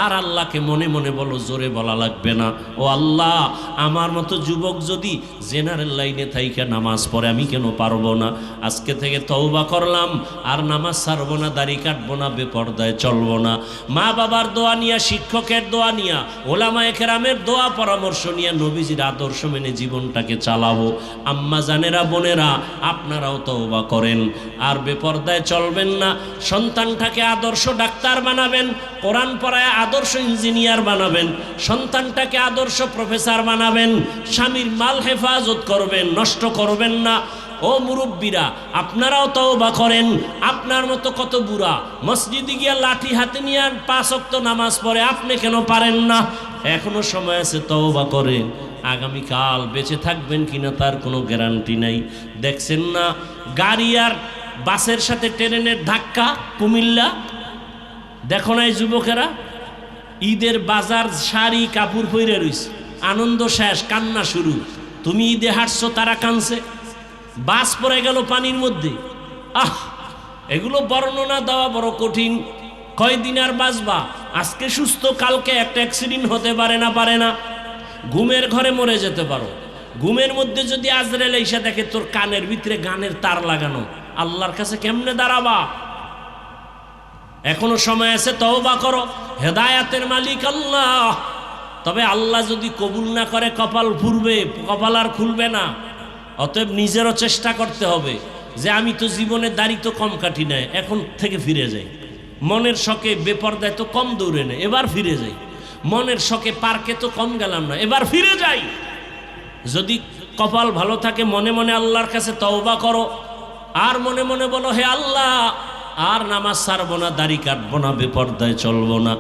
আর আল্লাহকে মনে মনে বলো, জোরে বলা লাগবে না, ও আল্লাহ আমার মতো যুবক যদি জেনারেল লাইনে থাইকা নামাজ পড়ে আমি কেন পারবো না? আজকে থেকে তওবা করলাম, আর নামাজ ছাড়বো না, দাড়ি কাটবো না, বেপরদায় চলবো না। মা বাবার দোয়া নিয়া, শিক্ষকের দোয়া নিয়া, ওলামায়ে কেরামের দোয়া পরামর্শ নিয়ে নবীজির আদর্শ মেনে জীবনটাকে চালাবো। আম্মা জানেরা, বোনেরা, আপনারাও তওবা করেন, আর বেপরদায় চলবেন না। সন্তানটাকে আদর্শ ডাক্তার বানাবেন, কোরআন পড়ায় আদর্শ ইঞ্জিনিয়ার বানাবেন, সন্তানটাকে আদর্শ প্রফেসর বানাবেন, স্বামীর মাল হেফাজত করবেন, নষ্ট করবেন না। ও মুরব্বীরা, আপনারাও তওবা করেন। আপনার মতো কত বুড়া মসজিদে গিয়া লাঠি হাতে নিয়ে 5 ওয়াক্ত নামাজ পড়ে, আপনি কেন পারেন না? এখনো সময় আছে, তওবা করেন। আগামীকাল বেঁচে থাকবেন কিনা তার কোনো গ্যারান্টি নাই। দেখছেন না গাড়ি আর বাসের সাথে ট্রেনের ধাক্কা কুমিল্লা? দেখো নাই যুবকেরা? ঈদের বাজার শাড়ি কাপড় পরে রইছে, আনন্দ শেষ, কান্না শুরু। তুমি ঈদে হাঁটছো, তারা কানছে। বাস পড়ে গেল পানির মধ্যে। এগুলো বর্ণনা দেওয়া বড় কঠিন। কয়দিন আর বাঁচবা? আজকে সুস্থ, কালকে একটা অ্যাক্সিডেন্ট হতে পারে না, পারে না? ঘুমের ঘরে মরে যেতে পারো। ঘুমের মধ্যে যদি আজরাইল এসে দেখে তোর কানের ভিতরে গানের তার লাগানো, আল্লাহর কাছে কেমনে দাঁড়াবা? এখনো সময় আছে, তওবা করো। হেদায়াতের মালিক আল্লাহ। তবে আল্লাহ যদি কবুল না করে কপাল ফুরবে, কপাল আর খুলবে না। অতএব নিজেরও চেষ্টা করতে হবে যে আমি তো জীবনে দাড়ি তো কম কাটি নাই, এখন থেকে ফিরে যাই। মনের শখে বেপরদায় তো কম দৌড়ে নেই, এবার ফিরে যাই। মনের শখে পার্কে তো কম গেলাম না, এবার ফিরে যাই। যদি কপাল ভালো থাকে, মনে মনে আল্লাহর কাছে তওবা করো, আর মনে মনে বলো, হে আল্লাহ, আর নামাজ ছাড়বো না, দাড়ি কাটবো না, বেপরদায় চলবো না।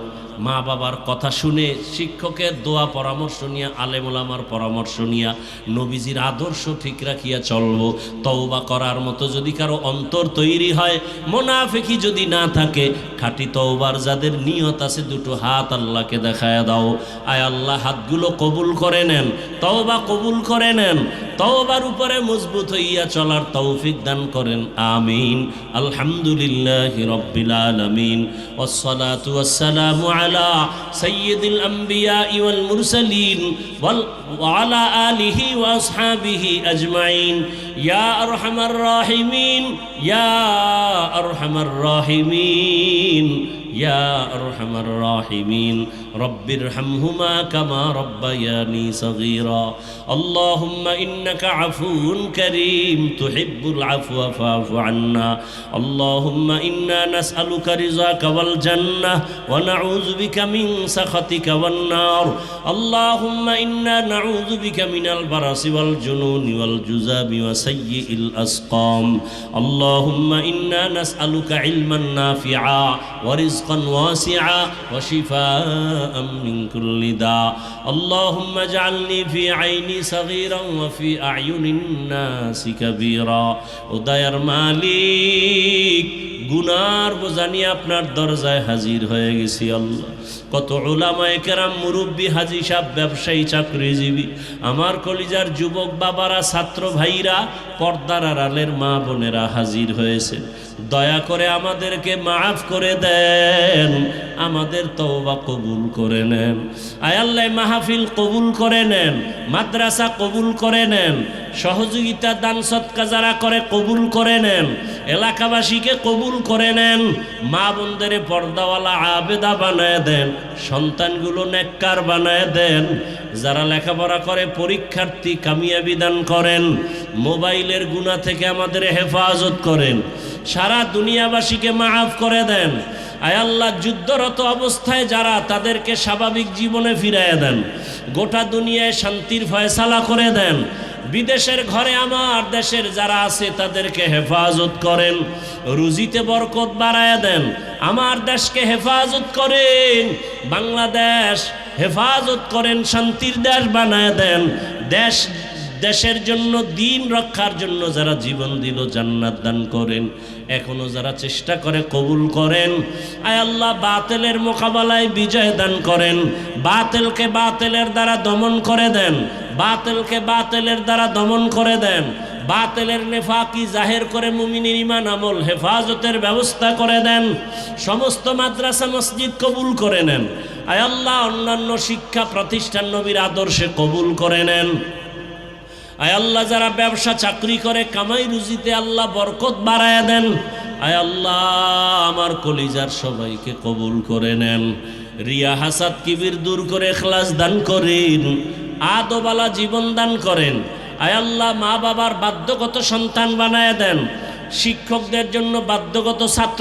মা বাবার কথা শুনে, শিক্ষকের দোয়া পরামর্শ নিয়ে, আলেম ওলামার পরামর্শ নিয়ে নবীজির আদর্শ ঠিক রাখিয়া চলবো। তওবা করার মতো যদি কারো অন্তর তৈরি হয়, মুনাফিকি যদি না থাকে, খাঁটি তওবার যাদের নিয়ত আছে, দুটো হাত আল্লাহকে দেখায় দাও। আয় আল্লাহ, হাতগুলো কবুল করে নেন, তওবা কবুল করে নেন, তওবার উপরে মজবুত হইয়া চলার তৌফিক দান করেন। আমিন। আলহামদুলিল্লাহি রাব্বিল আলামিন, ওয়াসসালাতু ওয়াসসালামু আলা সাইয়্যিদিল আমবিয়া ওয়াল মুরসালিন ওয়া আলা আলিহি ওয়া আসহাবিহি আজমাইন। ইয়া আরহামার রাহিমিন, ইয়া আরহামার রাহিমিন, ইয়া আরহামার রাহিমিন। রব্বিরহামহুমা কামা রব্বায়ানি সগীরা। আল্লাহুম্মা ইন্নাকা আফুউন কারীম তুহিব্বুল আফওয়া ফাআফু আন্না। আল্লাহুম্মা ইন্না নাসআলুকা রিযাকা ওয়াল জান্নাহ ওয়া নাউযু বিকা মিন সাখাতিকা ওয়ান নার। আল্লাহুম্মা ইন্না নাউযু বিকা মিনাল বারাসি ওয়াল জুনুনি ওয়াল জুযাবি ওয়া সাইয়্যিল আসকাম। আল্লাহুম্মা ইন্না নাসআলুকা ইলমান নাফিআ ওয়া রিজকান ওয়াসিআ ওয়া শিফাআ من كل داء. اللهم اجعلني في عيني صغيرا وفي أعين الناس كبيرا. উদয়ের মালিক, গুনার বোঝা নিয়ে আপনার দরজায় হাজির হয়ে গেছি আল্লাহ। কত উলামায়ে কেরাম, মুরব্বী, হাজী সাহেব, ব্যবসায়ী, চাকরিজীবী, আমার কলিজার যুবক বাবারা, ছাত্র ভাইরা, পর্দার আড়ালের মা বোনেরা হাজির হয়েছে। দয়া করে আমাদেরকে মাফ করে দেন, আমাদের তওবা কবুল করে নেন। আয় আল্লাহ, মাহফিল কবুল করে নেন, মাদ্রাসা কবুল করে নেন, সহযোগিতা দান সদকা যারা করে কবুল করে নেন, এলাকাবাসীকে কবুল করে নেন, মা বোনদের পর্দাওয়ালা আবেদা বানায় দেন, সন্তানগুলো নেককার বানায় দেন, যারা লেখাপড়া করে পরীক্ষার্থী কামিয়াবি দান করেন, মোবাইলের গুনাহ থেকে আমাদের হেফাজত করেন, সারা দুনিয়াবাসীকে মাফ করে দেন। আয় আল্লাহ, যুদ্ধরত অবস্থায় যারা, তাদেরকে স্বাভাবিক জীবনে ফিরাইয়া দেন, গোটা দুনিয়ায় শান্তির ফয়সালা করে দেন। বিদেশের ঘরে আমার দেশের যারা আছে তাদেরকে হেফাজত করেন, রুজিতে বরকত বাড়ায়া দেন, আমার দেশকে হেফাজত করেন, বাংলাদেশ হেফাজত করেন, শান্তির দেশ বানায় দেন। দেশের জন্য, দিন রক্ষার জন্য যারা জীবন দিল, জান্নাত দান করেন। এখনো যারা চেষ্টা করে কবুল করেন। আয় আল্লাহ, বাতিলের মোকাবেলায় বিজয় দান করেন, বাতিলকে বাতিলের দ্বারা দমন করে দেন, বাতিলকে বাতিলের দ্বারা দমন করে দেন, বাতিলের নেফাকি জাহের করে মুমিনের ঈমান আমল হেফাজতের ব্যবস্থা করে দেন। সমস্ত মাদ্রাসা মসজিদ কবুল করে নেন। আয় আল্লাহ অন্যান্য শিক্ষা প্রতিষ্ঠান নবীর আদর্শে কবুল করে নেন। আয় আল্লাহ যারা ব্যবসা চাকরি করে কামাই রুজিতে আল্লাহ বরকত বাড়ায় দেন। আয় আল্লাহ আমার কলিজার সবাইকে কবুল করে নেন। রিয়া হাসাদ কিবির দূর করে ইখলাস দান করেন, আদবালা জীবন দান করেন। আয় আল্লাহ মা বাবার বাধ্যগত সন্তান বানায় দেন, শিক্ষকদের জন্য বাধ্যগত ছাত্র